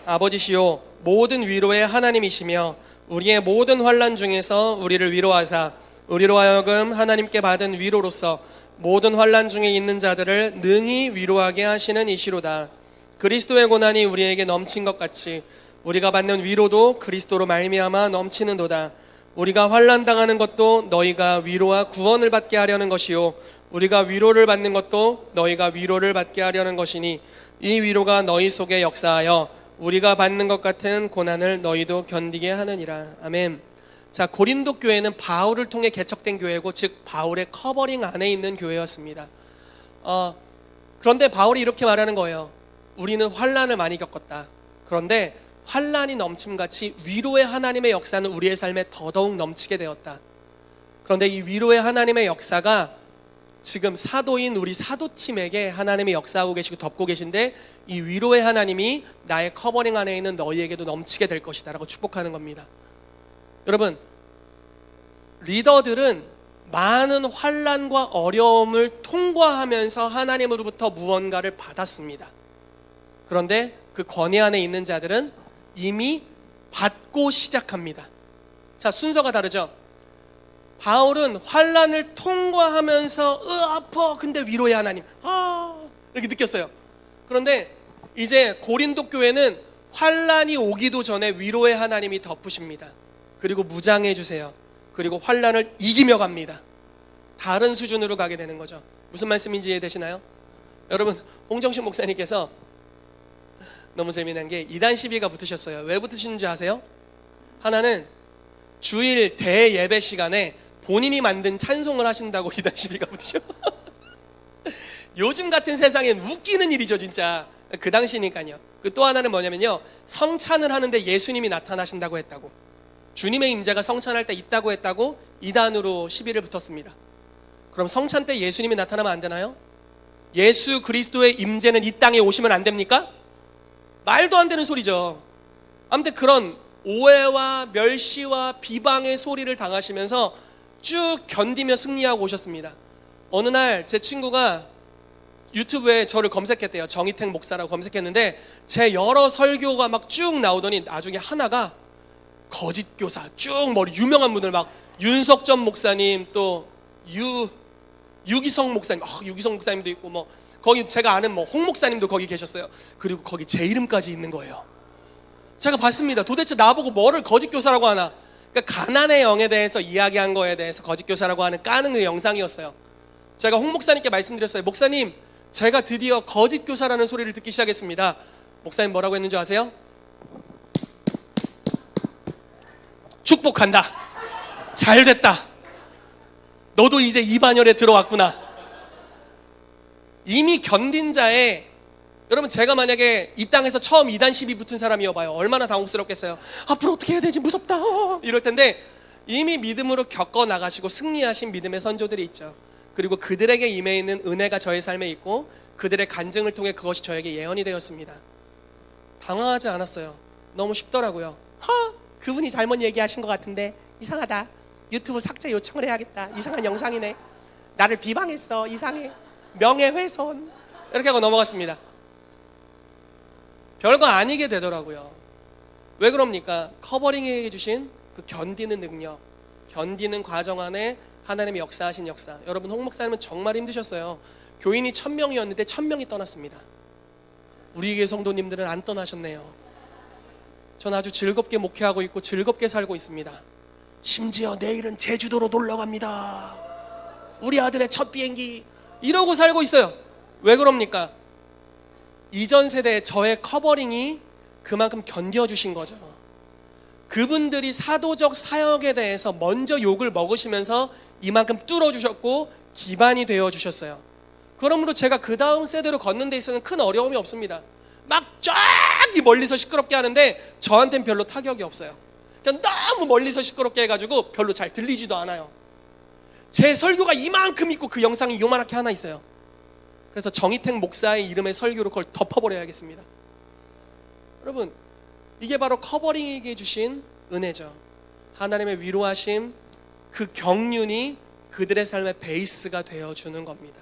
아버지시요 모든 위로의 하나님이시며 우리의 모든 환난 중에서 우리를 위로하사 우리로 하여금 하나님께 받은 위로로서 모든 환난 중에 있는 자들을 능히 위로하게 하시는 이시로다. 그리스도의 고난이 우리에게 넘친 것 같이 우리가 받는 위로도 그리스도로 말미암아 넘치는도다. 우리가 환난 당하는 것도 너희가 위로와 구원을 받게 하려는 것이요 우리가 위로를 받는 것도 너희가 위로를 받게 하려는 것이니 이 위로가 너희 속에 역사하여 우리가 받는 것 같은 고난을 너희도 견디게 하느니라. 아멘. 자, 고린도 교회는 바울을 통해 개척된 교회고, 즉 바울의 커버링 안에 있는 교회였습니다. 그런데 바울이 이렇게 말하는 거예요. 우리는 환난을 많이 겪었다. 그런데 환난이 넘침같이 위로의 하나님의 역사는 우리의 삶에 더더욱 넘치게 되었다. 그런데 이 위로의 하나님의 역사가 지금 사도인 우리 사도팀에게 하나님이 역사하고 계시고 덮고 계신데, 이 위로의 하나님이 나의 커버링 안에 있는 너희에게도 넘치게 될 것이다 라고 축복하는 겁니다. 여러분, 리더들은 많은 환난과 어려움을 통과하면서 하나님으로부터 무언가를 받았습니다. 그런데 그 권위 안에 있는 자들은 이미 받고 시작합니다. 자, 순서가 다르죠. 바울은 환난을 통과하면서 아파, 근데 위로의 하나님 이렇게 느꼈어요. 그런데 이제 고린도 교회는 환난이 오기도 전에 위로의 하나님이 덮으십니다. 그리고 무장해 주세요. 그리고 환난을 이기며 갑니다. 다른 수준으로 가게 되는 거죠. 무슨 말씀인지 이해되시나요? 여러분, 홍정식 목사님께서 너무 재미난 게 2단 시비가 붙으셨어요. 왜 붙으시는지 아세요? 하나는 주일 대예배 시간에 본인이 만든 찬송을 하신다고 2단 시비가 붙으셔. 요즘 같은 세상엔 웃기는 일이죠, 진짜. 그 당시니까요. 또 하나는 뭐냐면요, 성찬을 하는데 예수님이 나타나신다고 했다고, 주님의 임재가 성찬할 때 있다고 했다고 2단으로 시비를 붙었습니다. 그럼 성찬 때 예수님이 나타나면 안 되나요? 예수 그리스도의 임재는 이 땅에 오시면 안 됩니까? 말도 안 되는 소리죠. 아무튼 그런 오해와 멸시와 비방의 소리를 당하시면서 쭉 견디며 승리하고 오셨습니다. 어느 날 제 친구가 유튜브에 저를 검색했대요. 정희택 목사라고 검색했는데 제 여러 설교가 막 쭉 나오더니 나중에 하나가 거짓 교사, 쭉 머리 유명한 분들 막 윤석전 목사님, 또 유기성 목사님, 유기성 목사님도 있고, 뭐 거기 제가 아는 뭐 홍 목사님도 거기 계셨어요. 그리고 거기 제 이름까지 있는 거예요. 제가 봤습니다. 도대체 나보고 뭐를 거짓 교사라고 하나. 그러니까 가난의 영에 대해서 이야기한 거에 대해서 거짓 교사라고 하는 까는 그 영상이었어요. 제가 홍 목사님께 말씀드렸어요. 목사님, 제가 드디어 거짓 교사라는 소리를 듣기 시작했습니다. 목사님 뭐라고 했는지 아세요? 축복한다. 잘 됐다. 너도 이제 이 반열에 들어왔구나. 이미 견딘 자의, 여러분, 제가 만약에 이 땅에서 처음 2단 시비 붙은 사람이어봐요. 얼마나 당혹스럽겠어요. 앞으로 어떻게 해야 되지, 무섭다 이럴 텐데, 이미 믿음으로 겪어나가시고 승리하신 믿음의 선조들이 있죠. 그리고 그들에게 임해 있는 은혜가 저의 삶에 있고 그들의 간증을 통해 그것이 저에게 예언이 되었습니다. 당황하지 않았어요. 너무 쉽더라고요. 그분이 잘못 얘기하신 것 같은데 이상하다. 유튜브 삭제 요청을 해야겠다. 이상한 영상이네. 나를 비방했어. 이상해. 명예훼손. 이렇게 하고 넘어갔습니다. 별거 아니게 되더라고요. 왜 그럽니까? 커버링해 주신 그 견디는 능력, 견디는 과정 안에 하나님이 역사하신 역사. 여러분, 홍 목사님은 정말 힘드셨어요. 교인이 1000명이었는데 1000명이 떠났습니다. 우리 교회 성도님들은 안 떠나셨네요. 전 아주 즐겁게 목회하고 있고 즐겁게 살고 있습니다. 심지어 내일은 제주도로 놀러 갑니다. 우리 아들의 첫 비행기. 이러고 살고 있어요. 왜 그럽니까? 이전 세대의 저의 커버링이 그만큼 견뎌주신 거죠. 그분들이 사도적 사역에 대해서 먼저 욕을 먹으시면서 이만큼 뚫어주셨고 기반이 되어주셨어요. 그러므로 제가 그 다음 세대로 걷는 데 있어서는 큰 어려움이 없습니다. 막 저기 멀리서 시끄럽게 하는데 저한테는 별로 타격이 없어요. 그냥 너무 멀리서 시끄럽게 해가지고 별로 잘 들리지도 않아요. 제 설교가 이만큼 있고 그 영상이 요만하게 하나 있어요. 그래서 정희택 목사의 이름의 설교로 그걸 덮어버려야겠습니다. 여러분, 이게 바로 커버링에게 주신 은혜죠. 하나님의 위로하심, 그 경륜이 그들의 삶의 베이스가 되어주는 겁니다.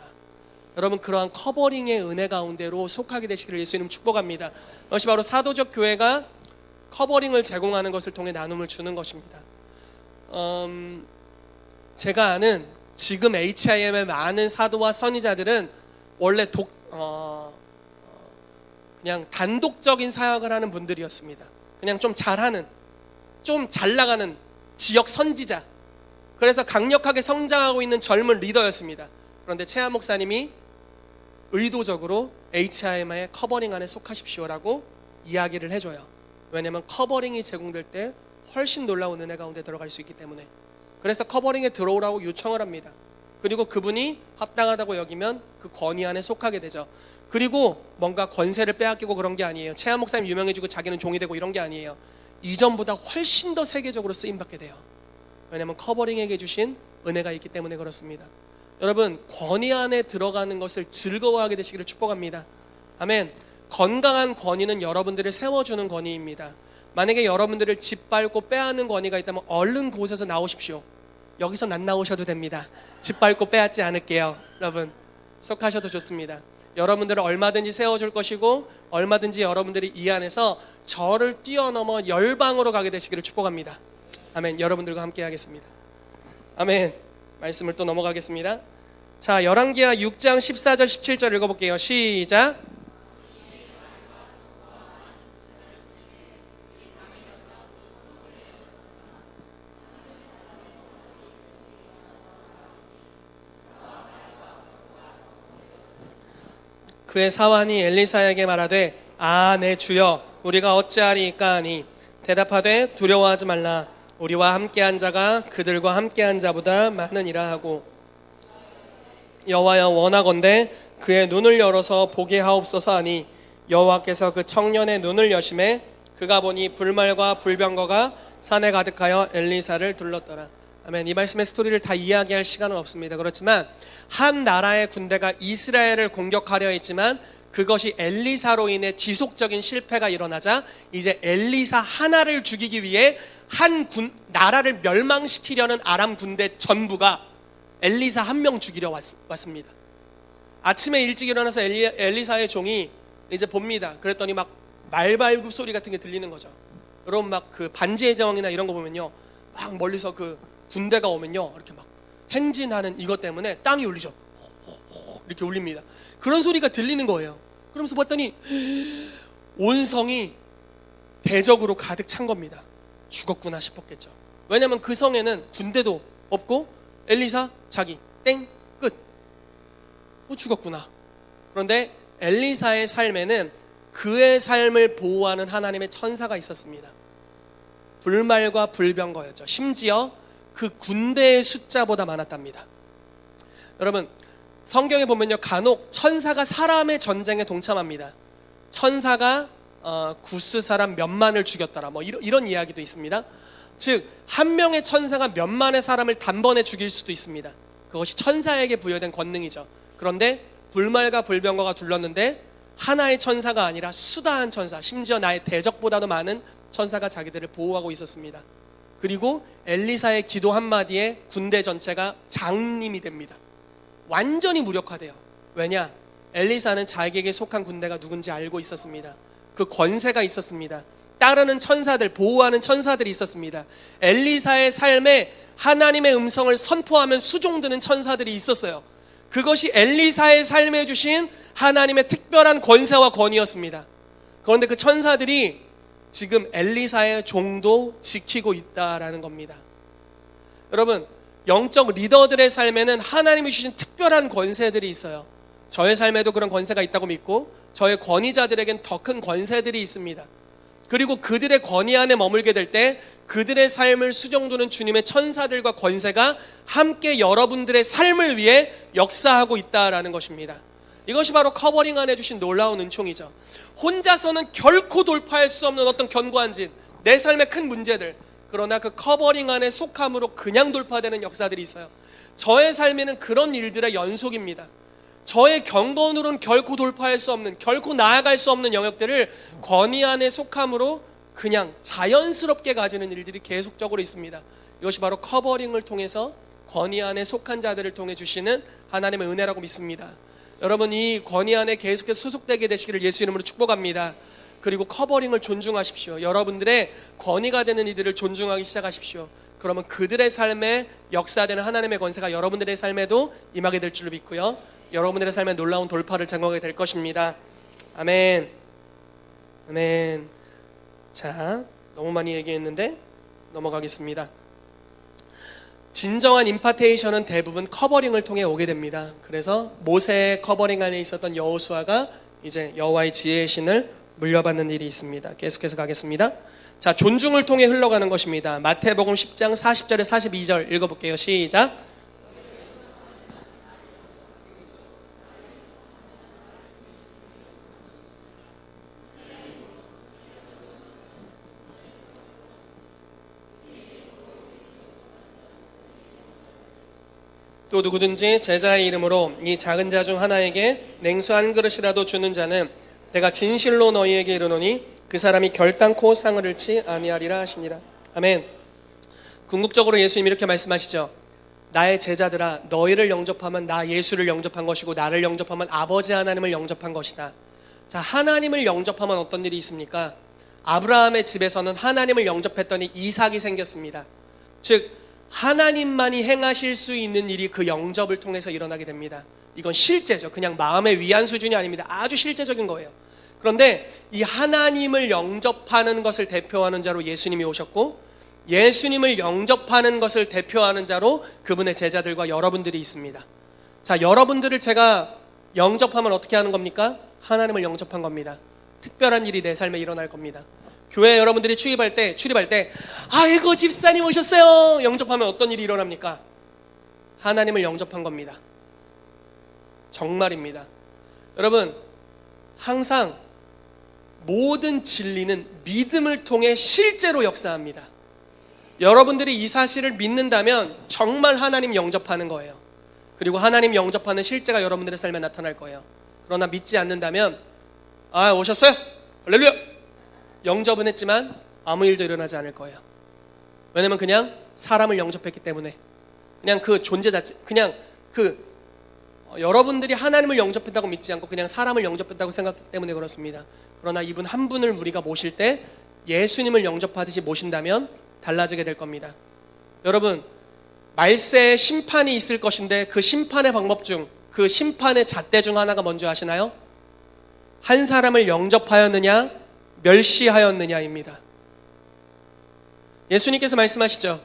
여러분, 그러한 커버링의 은혜 가운데로 속하게 되시기를 예수님 축복합니다. 이것이 바로 사도적 교회가 커버링을 제공하는 것을 통해 나눔을 주는 것입니다. 제가 아는 지금 HIM의 많은 사도와 선지자들은 원래 그냥 단독적인 사역을 하는 분들이었습니다. 그냥 좀 잘하는, 좀 잘 나가는 지역 선지자, 그래서 강력하게 성장하고 있는 젊은 리더였습니다. 그런데 최하 목사님이 의도적으로 HIM의 커버링 안에 속하십시오라고 이야기를 해줘요. 왜냐하면 커버링이 제공될 때 훨씬 놀라운 은혜 가운데 들어갈 수 있기 때문에. 그래서 커버링에 들어오라고 요청을 합니다. 그리고 그분이 합당하다고 여기면 그 권위 안에 속하게 되죠. 그리고 뭔가 권세를 빼앗기고 그런 게 아니에요. 최하 목사님 유명해지고 자기는 종이 되고 이런 게 아니에요. 이전보다 훨씬 더 세계적으로 쓰임받게 돼요. 왜냐하면 커버링에게 주신 은혜가 있기 때문에 그렇습니다. 여러분, 권위 안에 들어가는 것을 즐거워하게 되시기를 축복합니다. 아멘. 건강한 권위는 여러분들을 세워주는 권위입니다. 만약에 여러분들을 짓밟고 빼앗는 권위가 있다면 얼른 그곳에서 나오십시오. 여기서 안 나오셔도 됩니다. 짓밟고 빼앗지 않을게요. 여러분, 속하셔도 좋습니다. 여러분들을 얼마든지 세워줄 것이고 얼마든지 여러분들이 이 안에서 저를 뛰어넘어 열방으로 가게 되시기를 축복합니다. 아멘. 여러분들과 함께 하겠습니다. 아멘. 말씀을 또 넘어가겠습니다. 자, 열왕기하 6장 14절 17절 읽어볼게요. 시작. 그의 사환이 엘리사에게 말하되 내 주여 우리가 어찌하리이까 하니 대답하되 두려워하지 말라 우리와 함께한 자가 그들과 함께한 자보다 많으니라 하고 여호와여 원하건대 그의 눈을 열어서 보게 하옵소서 하니 여호와께서 그 청년의 눈을 여심해 그가 보니 불말과 불병거가 산에 가득하여 엘리사를 둘렀더라. 아멘. 이 말씀의 스토리를 다 이야기할 시간은 없습니다. 그렇지만 한 나라의 군대가 이스라엘을 공격하려 했지만 그것이 엘리사로 인해 지속적인 실패가 일어나자 이제 엘리사 하나를 죽이기 위해 나라를 멸망시키려는 아람 군대 전부가 엘리사 한 명 죽이려 왔습니다. 아침에 일찍 일어나서 엘리사의 종이 이제 봅니다. 그랬더니 막 말발굽 소리 같은 게 들리는 거죠. 여러분 막 그 반지의 제왕이나 이런 거 보면요, 막 멀리서 그 군대가 오면요 이렇게 막 행진하는 이것 때문에 땅이 울리죠. 이렇게 울립니다. 그런 소리가 들리는 거예요. 그러면서 봤더니 온 성이 대적으로 가득 찬 겁니다. 죽었구나 싶었겠죠. 왜냐하면 그 성에는 군대도 없고 엘리사 자기 땡 끝. 죽었구나. 그런데 엘리사의 삶에는 그의 삶을 보호하는 하나님의 천사가 있었습니다. 불말과 불병거였죠. 심지어 그 군대의 숫자보다 많았답니다. 여러분, 성경에 보면요 간혹 천사가 사람의 전쟁에 동참합니다. 천사가 구스 사람 몇만을 죽였더라 뭐 이런 이야기도 있습니다. 즉 한 명의 천사가 몇만의 사람을 단번에 죽일 수도 있습니다. 그것이 천사에게 부여된 권능이죠. 그런데 불말과 불병거가 둘렀는데 하나의 천사가 아니라 수다한 천사, 심지어 나의 대적보다도 많은 천사가 자기들을 보호하고 있었습니다. 그리고 엘리사의 기도 한마디에 군대 전체가 장님이 됩니다. 완전히 무력화돼요. 왜냐? 엘리사는 자기에게 속한 군대가 누군지 알고 있었습니다. 그 권세가 있었습니다. 따르는 천사들, 보호하는 천사들이 있었습니다. 엘리사의 삶에 하나님의 음성을 선포하면 수종드는 천사들이 있었어요. 그것이 엘리사의 삶에 주신 하나님의 특별한 권세와 권위였습니다. 그런데 그 천사들이 지금 엘리사의 종도 지키고 있다라는 겁니다. 여러분, 영적 리더들의 삶에는 하나님이 주신 특별한 권세들이 있어요. 저의 삶에도 그런 권세가 있다고 믿고 저의 권위자들에겐 더 큰 권세들이 있습니다. 그리고 그들의 권위 안에 머물게 될 때 그들의 삶을 수종두는 주님의 천사들과 권세가 함께 여러분들의 삶을 위해 역사하고 있다라는 것입니다. 이것이 바로 커버링 안에 주신 놀라운 은총이죠. 혼자서는 결코 돌파할 수 없는 어떤 견고한 진, 내 삶의 큰 문제들, 그러나 그 커버링 안에 속함으로 그냥 돌파되는 역사들이 있어요. 저의 삶에는 그런 일들의 연속입니다. 저의 경건으로는 결코 돌파할 수 없는, 결코 나아갈 수 없는 영역들을 권위 안에 속함으로 그냥 자연스럽게 가지는 일들이 계속적으로 있습니다. 이것이 바로 커버링을 통해서 권위 안에 속한 자들을 통해 주시는 하나님의 은혜라고 믿습니다. 여러분, 이 권위 안에 계속해서 소속되게 되시기를 예수 이름으로 축복합니다. 그리고 커버링을 존중하십시오. 여러분들의 권위가 되는 이들을 존중하기 시작하십시오. 그러면 그들의 삶에 역사되는 하나님의 권세가 여러분들의 삶에도 임하게 될 줄로 믿고요, 여러분들의 삶에 놀라운 돌파를 장구하게 될 것입니다. 아멘. 아멘. 자, 너무 많이 얘기했는데 넘어가겠습니다. 진정한 임파테이션은 대부분 커버링을 통해 오게 됩니다. 그래서 모세의 커버링 안에 있었던 여호수아가 이제 여호와의 지혜의 신을 물려받는 일이 있습니다. 계속해서 가겠습니다. 자, 존중을 통해 흘러가는 것입니다. 마태복음 10장 40절에 42절 읽어볼게요. 시작. 또 누구든지 제자의 이름으로 이 작은 자 중 하나에게 냉수 한 그릇이라도 주는 자는 내가 진실로 너희에게 이르노니 그 사람이 결단코 상을 잃지 아니하리라 하시니라. 아멘. 궁극적으로 예수님이 이렇게 말씀하시죠. 나의 제자들아, 너희를 영접하면 나 예수를 영접한 것이고 나를 영접하면 아버지 하나님을 영접한 것이다. 자, 하나님을 영접하면 어떤 일이 있습니까? 아브라함의 집에서는 하나님을 영접했더니 이삭이 생겼습니다. 즉 하나님만이 행하실 수 있는 일이 그 영접을 통해서 일어나게 됩니다. 이건 실제죠. 그냥 마음의 위안 수준이 아닙니다. 아주 실제적인 거예요. 그런데 이 하나님을 영접하는 것을 대표하는 자로 예수님이 오셨고, 예수님을 영접하는 것을 대표하는 자로 그분의 제자들과 여러분들이 있습니다. 자, 여러분들을 제가 영접하면 어떻게 하는 겁니까? 하나님을 영접한 겁니다. 특별한 일이 내 삶에 일어날 겁니다. 교회 여러분들이 출입할 때 아이고 집사님 오셨어요 영접하면 어떤 일이 일어납니까? 하나님을 영접한 겁니다. 정말입니다. 여러분, 항상 모든 진리는 믿음을 통해 실제로 역사합니다. 여러분들이 이 사실을 믿는다면 정말 하나님 영접하는 거예요. 그리고 하나님 영접하는 실제가 여러분들의 삶에 나타날 거예요. 그러나 믿지 않는다면 아 오셨어요? 할렐루야! 영접은 했지만 아무 일도 일어나지 않을 거예요. 왜냐면 그냥 사람을 영접했기 때문에, 그냥 그 존재 자체, 그냥 여러분들이 하나님을 영접했다고 믿지 않고 그냥 사람을 영접했다고 생각했기 때문에 그렇습니다. 그러나 이분 한 분을 우리가 모실 때 예수님을 영접하듯이 모신다면 달라지게 될 겁니다. 여러분, 말세에 심판이 있을 것인데 그 심판의 방법 중, 그 심판의 잣대 중 하나가 뭔지 아시나요? 한 사람을 영접하였느냐 멸시하였느냐입니다. 예수님께서 말씀하시죠.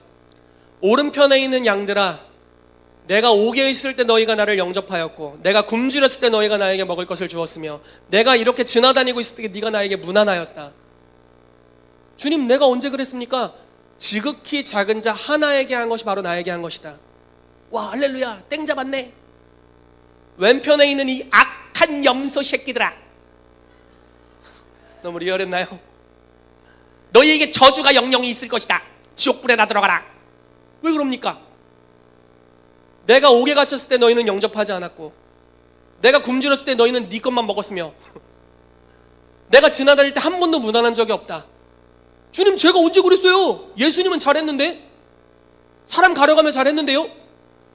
오른편에 있는 양들아, 내가 옥에 있을 때 너희가 나를 영접하였고 내가 굶주렸을 때 너희가 나에게 먹을 것을 주었으며 내가 이렇게 지나다니고 있을 때 네가 나에게 문안하였다. 주님, 내가 언제 그랬습니까? 지극히 작은 자 하나에게 한 것이 바로 나에게 한 것이다. 와, 할렐루야, 땡 잡았네. 왼편에 있는 이 악한 염소 새끼들아, 너무 리얼했나요? 너희에게 저주가 영영이 있을 것이다. 지옥불에 나 들어가라. 왜 그럽니까? 내가 옥에 갇혔을 때 너희는 영접하지 않았고 내가 굶주렸을 때 너희는 네 것만 먹었으며 내가 지나다닐 때 한 번도 무난한 적이 없다. 주님, 제가 언제 그랬어요? 예수님은 잘했는데, 사람 가려가며 잘했는데요.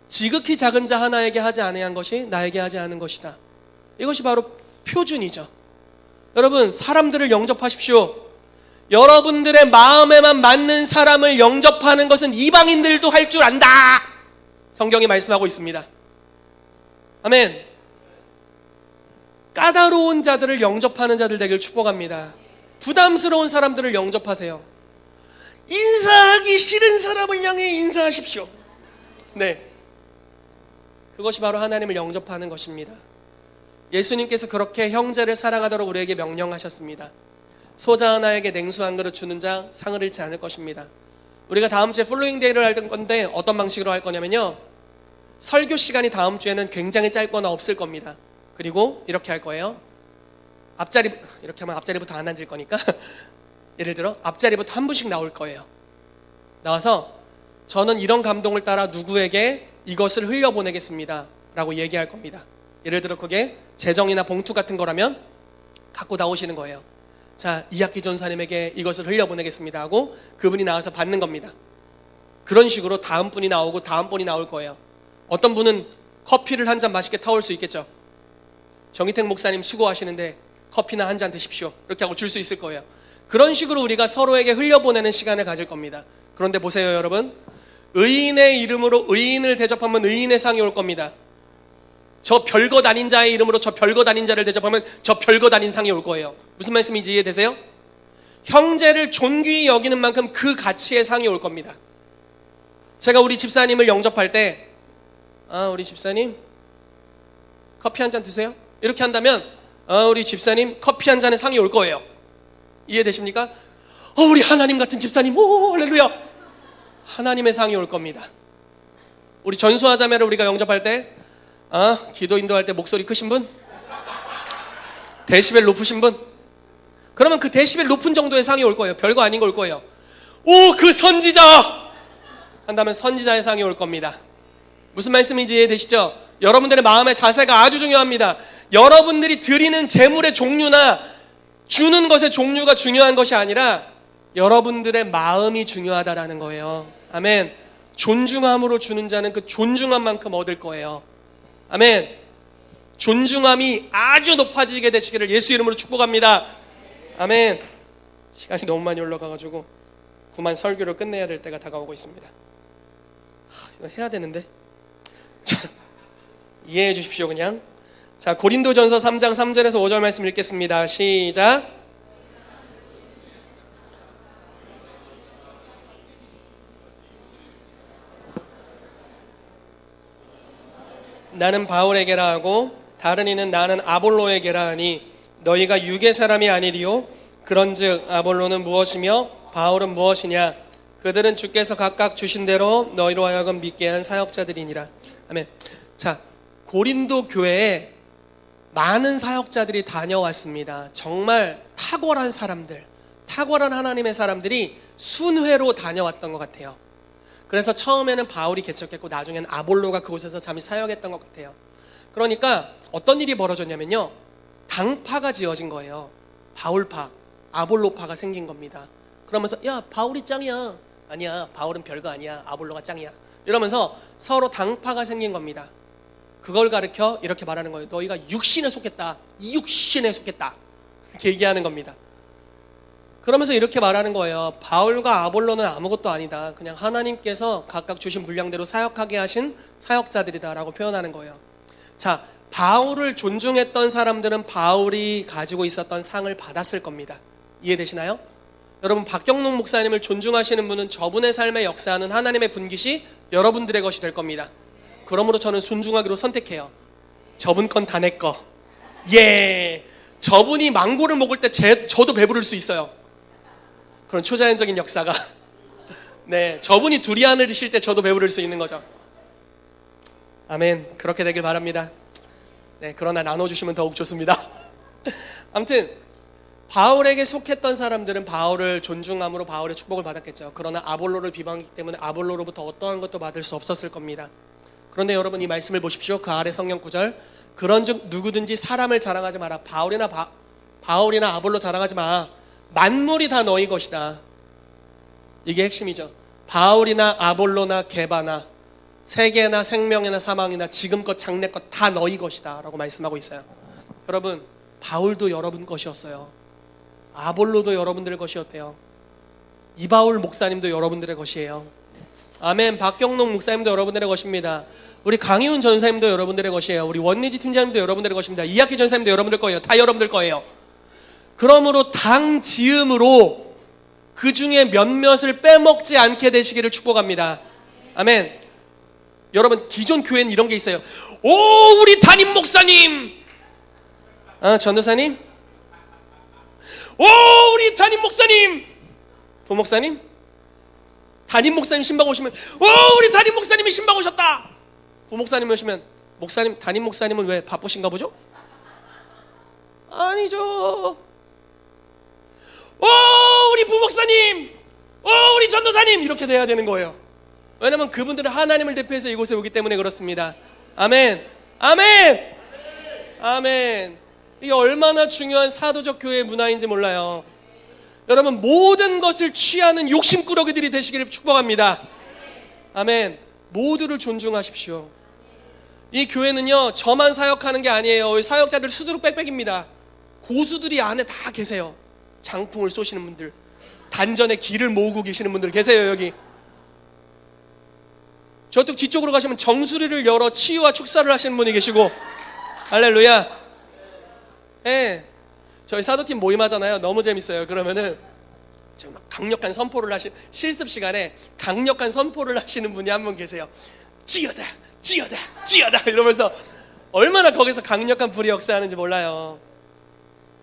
지극히 작은 자 하나에게 하지 아니한 것이 나에게 하지 않은 것이다. 이것이 바로 표준이죠. 여러분, 사람들을 영접하십시오. 여러분들의 마음에만 맞는 사람을 영접하는 것은 이방인들도 할 줄 안다. 성경이 말씀하고 있습니다. 아멘. 까다로운 자들을 영접하는 자들 되길 축복합니다. 부담스러운 사람들을 영접하세요. 인사하기 싫은 사람을 향해 인사하십시오. 네, 그것이 바로 하나님을 영접하는 것입니다. 예수님께서 그렇게 형제를 사랑하도록 우리에게 명령하셨습니다. 소자 하나에게 냉수 한 그릇 주는 자 상을 잃지 않을 것입니다. 우리가 다음 주에 플로잉 데이를 할 건데 어떤 방식으로 할 거냐면요, 설교 시간이 다음 주에는 굉장히 짧거나 없을 겁니다. 그리고 이렇게 할 거예요. 이렇게 하면 앞자리부터 안 앉을 거니까 예를 들어 앞자리부터 한 분씩 나올 거예요. 나와서 저는 이런 감동을 따라 누구에게 이것을 흘려보내겠습니다 라고 얘기할 겁니다. 예를 들어 그게 재정이나 봉투 같은 거라면 갖고 나오시는 거예요. 자, 이학기 전사님에게 이것을 흘려보내겠습니다 하고 그분이 나와서 받는 겁니다. 그런 식으로 다음 분이 나오고 다음 분이 나올 거예요. 어떤 분은 커피를 한 잔 맛있게 타올 수 있겠죠. 정희택 목사님 수고하시는데 커피나 한 잔 드십시오 이렇게 하고 줄 수 있을 거예요. 그런 식으로 우리가 서로에게 흘려보내는 시간을 가질 겁니다. 그런데 보세요 여러분, 의인의 이름으로 의인을 대접하면 의인의 상이 올 겁니다. 저 별것 아닌 자의 이름으로 저 별것 아닌 자를 대접하면 저 별것 아닌 상이 올 거예요. 무슨 말씀인지 이해되세요? 형제를 존귀히 여기는 만큼 그 가치의 상이 올 겁니다. 제가 우리 집사님을 영접할 때 우리 집사님 커피 한 잔 드세요? 이렇게 한다면 우리 집사님 커피 한 잔에 상이 올 거예요. 이해되십니까? 우리 하나님 같은 집사님, 오 할렐루야, 하나님의 상이 올 겁니다. 우리 전수아 자매를 우리가 영접할 때 기도 인도할 때 목소리 크신 분, 데시벨 높으신 분, 그러면 그 데시벨 높은 정도의 상이 올 거예요. 별거 아닌 거 올 거예요. 오, 그 선지자 한다면 선지자의 상이 올 겁니다. 무슨 말씀인지 이해되시죠? 여러분들의 마음의 자세가 아주 중요합니다. 여러분들이 드리는 재물의 종류나 주는 것의 종류가 중요한 것이 아니라 여러분들의 마음이 중요하다라는 거예요. 아멘. 존중함으로 주는 자는 그 존중함만큼 얻을 거예요. 아멘. 존중함이 아주 높아지게 되시기를 예수 이름으로 축복합니다. 아멘. 시간이 너무 많이 올라가가지고 그만 설교를 끝내야 될 때가 다가오고 있습니다. 이거 해야 되는데. 자, 이해해 주십시오. 그냥. 자, 고린도전서 3장 3절에서 5절 말씀 읽겠습니다. 시작. 나는 바울에게라 하고 다른 이는 나는 아볼로에게라 하니 너희가 육의 사람이 아니리요 그런즉 아볼로는 무엇이며 바울은 무엇이냐? 그들은 주께서 각각 주신 대로 너희로 하여금 믿게 한 사역자들이니라. 아멘. 자, 고린도 교회에 많은 사역자들이 다녀왔습니다. 정말 탁월한 사람들, 탁월한 하나님의 사람들이 순회로 다녀왔던 것 같아요. 그래서 처음에는 바울이 개척했고 나중에는 아볼로가 그곳에서 잠시 사역했던 것 같아요. 그러니까 어떤 일이 벌어졌냐면요, 당파가 지어진 거예요. 바울파, 아볼로파가 생긴 겁니다. 그러면서 야, 바울이 짱이야. 아니야, 바울은 별거 아니야. 아볼로가 짱이야. 이러면서 서로 당파가 생긴 겁니다. 그걸 가르쳐 이렇게 말하는 거예요. 너희가 육신에 속했다. 이 육신에 속했다. 이렇게 얘기하는 겁니다. 그러면서 이렇게 말하는 거예요. 바울과 아볼로는 아무것도 아니다. 그냥 하나님께서 각각 주신 분량대로 사역하게 하신 사역자들이다 라고 표현하는 거예요. 자, 바울을 존중했던 사람들은 바울이 가지고 있었던 상을 받았을 겁니다. 이해되시나요? 여러분, 박경록 목사님을 존중하시는 분은 저분의 삶에 역사하는 하나님의 분깃이 여러분들의 것이 될 겁니다. 그러므로 저는 존중하기로 선택해요. 저분 건 다 내 거. 예, 저분이 망고를 먹을 때 저도 배부를 수 있어요. 그런 초자연적인 역사가. 네, 저분이 두리안을 드실 때 저도 배부를 수 있는 거죠. 아멘. 그렇게 되길 바랍니다. 네, 그러나 나눠주시면 더욱 좋습니다. 아무튼 바울에게 속했던 사람들은 바울을 존중함으로 바울의 축복을 받았겠죠. 그러나 아볼로를 비방했기 때문에 아볼로로부터 어떠한 것도 받을 수 없었을 겁니다. 그런데 여러분, 이 말씀을 보십시오. 그 아래 성경 구절, 그런즉 누구든지 사람을 자랑하지 마라. 바울이나 아볼로 자랑하지 마. 만물이 다 너희 것이다. 이게 핵심이죠. 바울이나 아볼로나 게바나 세계나 생명이나 사망이나 지금껏 장래껏 다 너희 것이다 라고 말씀하고 있어요. 여러분, 바울도 여러분 것이었어요. 아볼로도 여러분들의 것이었대요. 이바울 목사님도 여러분들의 것이에요. 아멘. 박경록 목사님도 여러분들의 것입니다. 우리 강희훈 전사님도 여러분들의 것이에요. 우리 원리지 팀장님도 여러분들의 것입니다. 이학기 전사님도 여러분들 거예요. 다 여러분들 거예요. 그러므로 당 지음으로 그 중에 몇몇을 빼먹지 않게 되시기를 축복합니다. 아멘. 여러분, 기존 교회는 이런 게 있어요. 오, 우리 담임 목사님, 전도사님, 오, 우리 담임 목사님, 부목사님, 담임 목사님 신방 오시면, 오, 우리 담임 목사님이 신방 오셨다. 부목사님 오시면, 목사님, 담임 목사님은 왜 바쁘신가 보죠? 아니죠. 오, 우리 부목사님, 오, 우리 전도사님, 이렇게 돼야 되는 거예요. 왜냐면 그분들은 하나님을 대표해서 이곳에 오기 때문에 그렇습니다. 아멘. 아멘. 아멘. 이게 얼마나 중요한 사도적 교회의 문화인지 몰라요. 여러분, 모든 것을 취하는 욕심꾸러기들이 되시기를 축복합니다. 아멘. 모두를 존중하십시오. 이 교회는요, 저만 사역하는 게 아니에요. 사역자들 수두룩 빽빽입니다. 고수들이 안에 다 계세요. 장풍을 쏘시는 분들, 단전에 기를 모으고 계시는 분들 계세요. 여기 저쪽 뒤쪽으로 가시면 정수리를 열어 치유와 축사를 하시는 분이 계시고, 할렐루야. 예, 저희 사도팀 모임하잖아요. 너무 재밌어요. 그러면은 정말 강력한 선포를 실습 시간에 강력한 선포를 하시는 분이 한 분 계세요. 찌어다 찌어다 찌어다 이러면서 얼마나 거기서 강력한 불이 역사하는지 몰라요.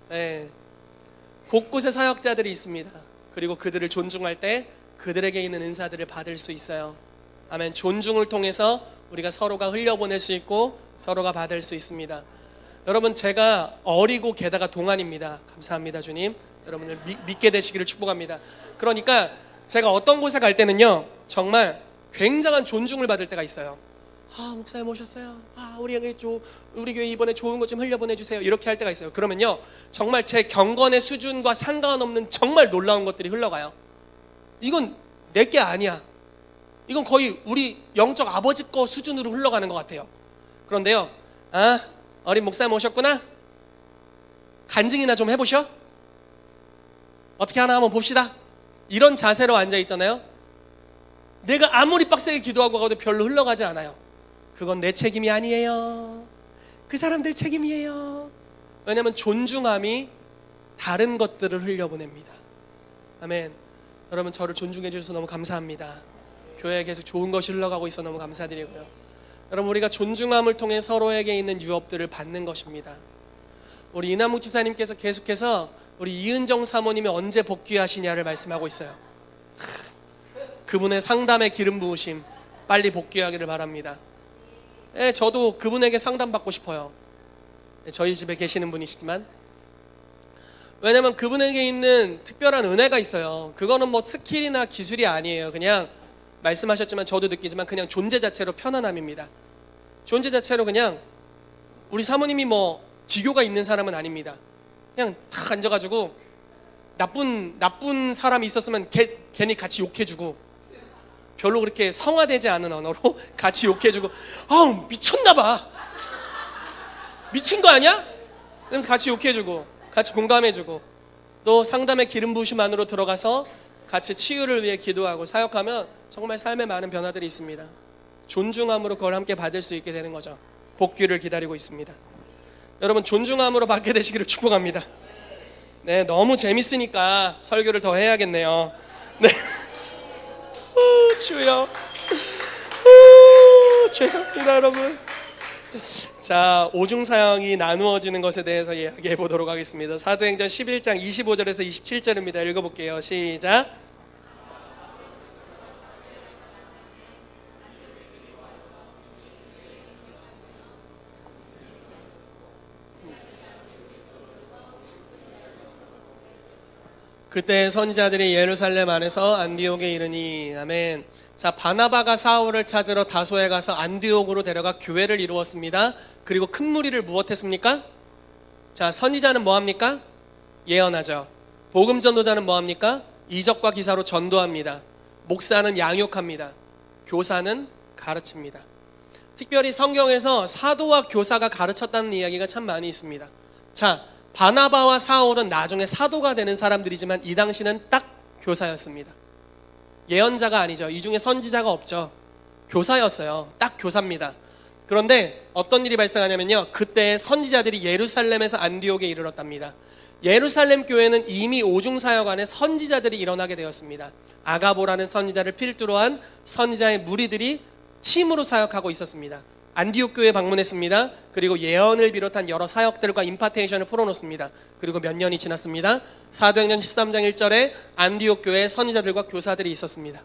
네. 곳곳에 사역자들이 있습니다. 그리고 그들을 존중할 때 그들에게 있는 은사들을 받을 수 있어요. 아멘. 존중을 통해서 우리가 서로가 흘려보낼 수 있고 서로가 받을 수 있습니다. 여러분, 제가 어리고 게다가 동안입니다. 감사합니다, 주님. 여러분을 믿게 되시기를 축복합니다. 그러니까 제가 어떤 곳에 갈 때는요, 정말 굉장한 존중을 받을 때가 있어요. 목사님 오셨어요. 우리 교회 이번에 좋은 것 좀 흘려보내주세요. 이렇게 할 때가 있어요. 그러면요, 정말 제 경건의 수준과 상관없는 정말 놀라운 것들이 흘러가요. 이건 내게 아니야. 이건 거의 우리 영적 아버지 거 수준으로 흘러가는 것 같아요. 그런데요, 어린 목사님 오셨구나. 간증이나 좀 해보셔. 어떻게 하나 한번 봅시다. 이런 자세로 앉아 있잖아요. 내가 아무리 빡세게 기도하고 가도 별로 흘러가지 않아요. 그건 내 책임이 아니에요. 그 사람들 책임이에요. 왜냐하면 존중함이 다른 것들을 흘려보냅니다. 아멘. 여러분, 저를 존중해 주셔서 너무 감사합니다. 교회에 계속 좋은 것이 흘러가고 있어 너무 감사드리고요. 여러분, 우리가 존중함을 통해 서로에게 있는 유업들을 받는 것입니다. 우리 이남욱 집사님께서 계속해서 우리 이은정 사모님이 언제 복귀하시냐를 말씀하고 있어요. 그분의 상담에 기름 부으심, 빨리 복귀하기를 바랍니다. 저도 그분에게 상담받고 싶어요. 저희 집에 계시는 분이시지만, 왜냐면 그분에게 있는 특별한 은혜가 있어요. 그거는 뭐 스킬이나 기술이 아니에요. 그냥 말씀하셨지만 저도 느끼지만 그냥 존재 자체로 편안함입니다. 존재 자체로 그냥 우리 사모님이 뭐 기교가 있는 사람은 아닙니다. 그냥 탁 앉아가지고 나쁜 사람이 있었으면 괜히 같이 욕해주고, 별로 그렇게 성화되지 않은 언어로 같이 욕해주고, 미쳤나봐, 미친 거 아니야? 그러면서 같이 욕해주고 같이 공감해주고, 또 상담의 기름 부으심 안으로 들어가서 같이 치유를 위해 기도하고 사역하면 정말 삶에 많은 변화들이 있습니다. 존중함으로 그걸 함께 받을 수 있게 되는 거죠. 복귀를 기다리고 있습니다. 여러분, 존중함으로 받게 되시기를 축복합니다. 네, 너무 재밌으니까 설교를 더 해야겠네요. 네. 주여, 죄송합니다, 여러분. 자, 오중사형이 나누어지는 것에 대해서 이야기해 보도록 하겠습니다. 사도행전 11장 25절에서 27절입니다. 읽어볼게요. 시작. 그때 선지자들이 예루살렘 안에서 안디옥에 이르니, 아멘. 자, 바나바가 사울을 찾으러 다소에 가서 안디옥으로 데려가 교회를 이루었습니다. 그리고 큰 무리를 무엇했습니까? 자, 선지자는 뭐합니까? 예언하죠. 복음 전도자는 뭐합니까? 이적과 기사로 전도합니다. 목사는 양육합니다. 교사는 가르칩니다. 특별히 성경에서 사도와 교사가 가르쳤다는 이야기가 참 많이 있습니다. 자, 바나바와 사울은 나중에 사도가 되는 사람들이지만 이 당시는 딱 교사였습니다. 예언자가 아니죠. 이 중에 선지자가 없죠. 교사였어요. 딱 교사입니다. 그런데 어떤 일이 발생하냐면요, 그때 선지자들이 예루살렘에서 안디옥에 이르렀답니다. 예루살렘 교회는 이미 오중사역 안에 선지자들이 일어나게 되었습니다. 아가보라는 선지자를 필두로 한 선지자의 무리들이 팀으로 사역하고 있었습니다. 안디옥 교회에 방문했습니다. 그리고 예언을 비롯한 여러 사역들과 임파테이션을 풀어놓습니다. 그리고 몇 년이 지났습니다. 사도행전 13장 1절에 안디옥 교회에 선지자들과 교사들이 있었습니다.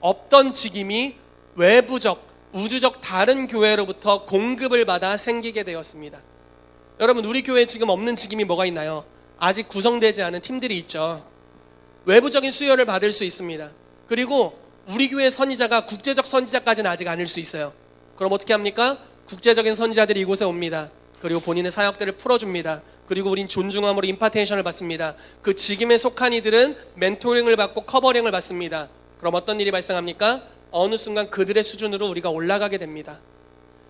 없던 직임이 외부적, 우주적 다른 교회로부터 공급을 받아 생기게 되었습니다. 여러분, 우리 교회에 지금 없는 직임이 뭐가 있나요? 아직 구성되지 않은 팀들이 있죠. 외부적인 수요를 받을 수 있습니다. 그리고 우리 교회 선지자가 국제적 선지자까지는 아직 아닐 수 있어요. 그럼 어떻게 합니까? 국제적인 선지자들이 이곳에 옵니다. 그리고 본인의 사역들을 풀어줍니다. 그리고 우린 존중함으로 임파테이션을 받습니다. 그 직임에 속한 이들은 멘토링을 받고 커버링을 받습니다. 그럼 어떤 일이 발생합니까? 어느 순간 그들의 수준으로 우리가 올라가게 됩니다.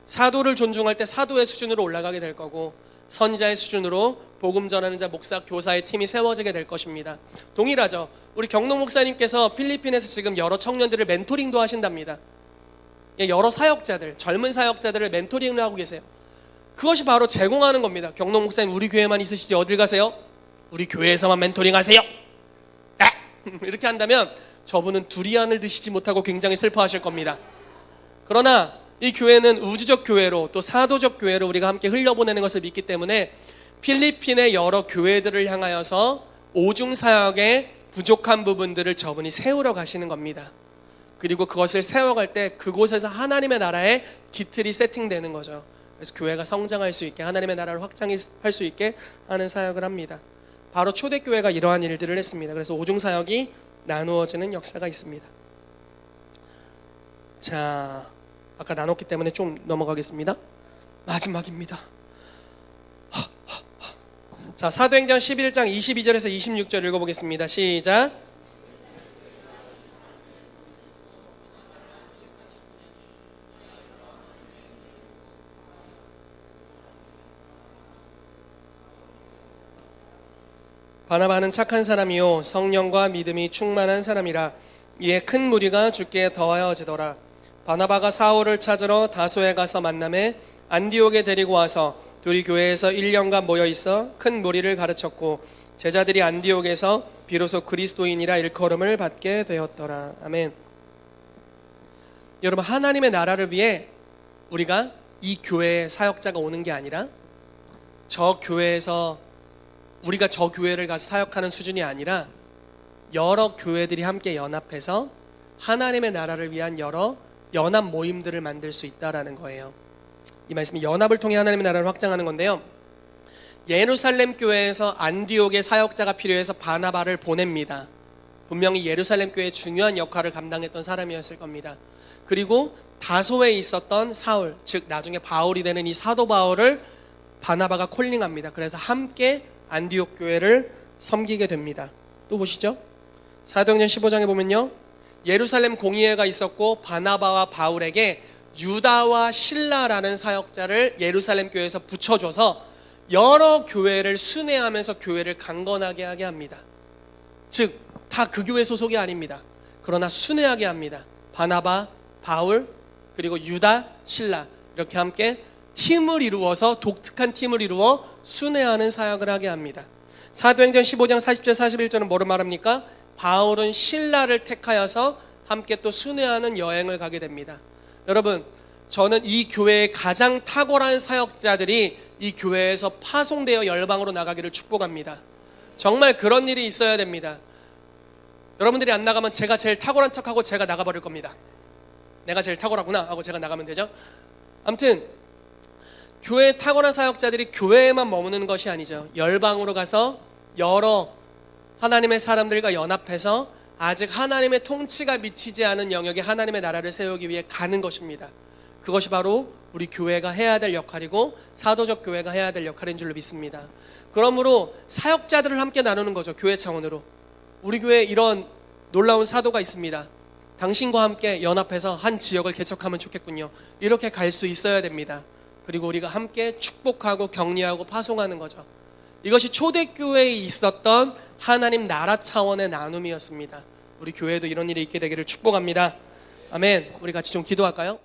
사도를 존중할 때 사도의 수준으로 올라가게 될 거고, 선지자의 수준으로 복음 전하는 자, 목사, 교사의 팀이 세워지게 될 것입니다. 동일하죠. 우리 경록 목사님께서 필리핀에서 지금 여러 청년들을 멘토링도 하신답니다. 여러 사역자들, 젊은 사역자들을 멘토링을 하고 계세요. 그것이 바로 제공하는 겁니다. 경록 목사님 우리 교회만 있으시지 어딜 가세요? 우리 교회에서만 멘토링 하세요. 이렇게 한다면 저분은 두리안을 드시지 못하고 굉장히 슬퍼하실 겁니다. 그러나 이 교회는 우주적 교회로 또 사도적 교회로 우리가 함께 흘려보내는 것을 믿기 때문에 필리핀의 여러 교회들을 향하여서 오중사역의 부족한 부분들을 저분이 세우러 가시는 겁니다. 그리고 그것을 세워갈 때 그곳에서 하나님의 나라의 기틀이 세팅되는 거죠. 그래서 교회가 성장할 수 있게, 하나님의 나라를 확장할 수 있게 하는 사역을 합니다. 바로 초대교회가 이러한 일들을 했습니다. 그래서 오중사역이 나누어지는 역사가 있습니다. 자, 아까 나눴기 때문에 좀 넘어가겠습니다. 마지막입니다. 자, 사도행전 11장 22절에서 26절 읽어보겠습니다. 시작. 바나바는 착한 사람이요 성령과 믿음이 충만한 사람이라. 이에 큰 무리가 주께 더하여지더라. 바나바가 사울을 찾으러 다소에 가서 만남에 안디옥에 데리고 와서 둘이 교회에서 1년간 모여 있어 큰 무리를 가르쳤고 제자들이 안디옥에서 비로소 그리스도인이라 일컬음을 받게 되었더라. 아멘. 여러분, 하나님의 나라를 위해 우리가 이 교회에 사역자가 오는 게 아니라 저 교회에서 우리가 저 교회를 가서 사역하는 수준이 아니라 여러 교회들이 함께 연합해서 하나님의 나라를 위한 여러 연합 모임들을 만들 수 있다라는 거예요. 이 말씀이 연합을 통해 하나님의 나라를 확장하는 건데요. 예루살렘 교회에서 안디옥의 사역자가 필요해서 바나바를 보냅니다. 분명히 예루살렘 교회의 중요한 역할을 감당했던 사람이었을 겁니다. 그리고 다소에 있었던 사울, 즉 나중에 바울이 되는 이 사도 바울을 바나바가 콜링합니다. 그래서 함께 안디옥 교회를 섬기게 됩니다. 또 보시죠. 사도행전 15장에 보면요, 예루살렘 공의회가 있었고 바나바와 바울에게 유다와 실라라는 사역자를 예루살렘 교회에서 붙여줘서 여러 교회를 순회하면서 교회를 강건하게 하게 합니다. 즉 다 그 교회 소속이 아닙니다. 그러나 순회하게 합니다. 바나바, 바울, 그리고 유다, 실라 이렇게 함께 팀을 이루어서 독특한 팀을 이루어 순회하는 사역을 하게 합니다. 사도행전 15장 40절 41절은 뭐를 말합니까? 바울은 실라를 택하여서 함께 또 순회하는 여행을 가게 됩니다. 여러분, 저는 이 교회의 가장 탁월한 사역자들이 이 교회에서 파송되어 열방으로 나가기를 축복합니다. 정말 그런 일이 있어야 됩니다. 여러분들이 안 나가면 제가 제일 탁월한 척하고 제가 나가버릴 겁니다. 내가 제일 탁월하구나 하고 제가 나가면 되죠. 아무튼 교회의 탁월한 사역자들이 교회에만 머무는 것이 아니죠. 열방으로 가서 여러 하나님의 사람들과 연합해서 아직 하나님의 통치가 미치지 않은 영역에 하나님의 나라를 세우기 위해 가는 것입니다. 그것이 바로 우리 교회가 해야 될 역할이고 사도적 교회가 해야 될 역할인 줄로 믿습니다. 그러므로 사역자들을 함께 나누는 거죠. 교회 차원으로. 우리 교회에 이런 놀라운 사도가 있습니다. 당신과 함께 연합해서 한 지역을 개척하면 좋겠군요. 이렇게 갈 수 있어야 됩니다. 그리고 우리가 함께 축복하고 격려하고 파송하는 거죠. 이것이 초대교회에 있었던 하나님 나라 차원의 나눔이었습니다. 우리 교회도 이런 일이 있게 되기를 축복합니다. 아멘. 우리 같이 좀 기도할까요?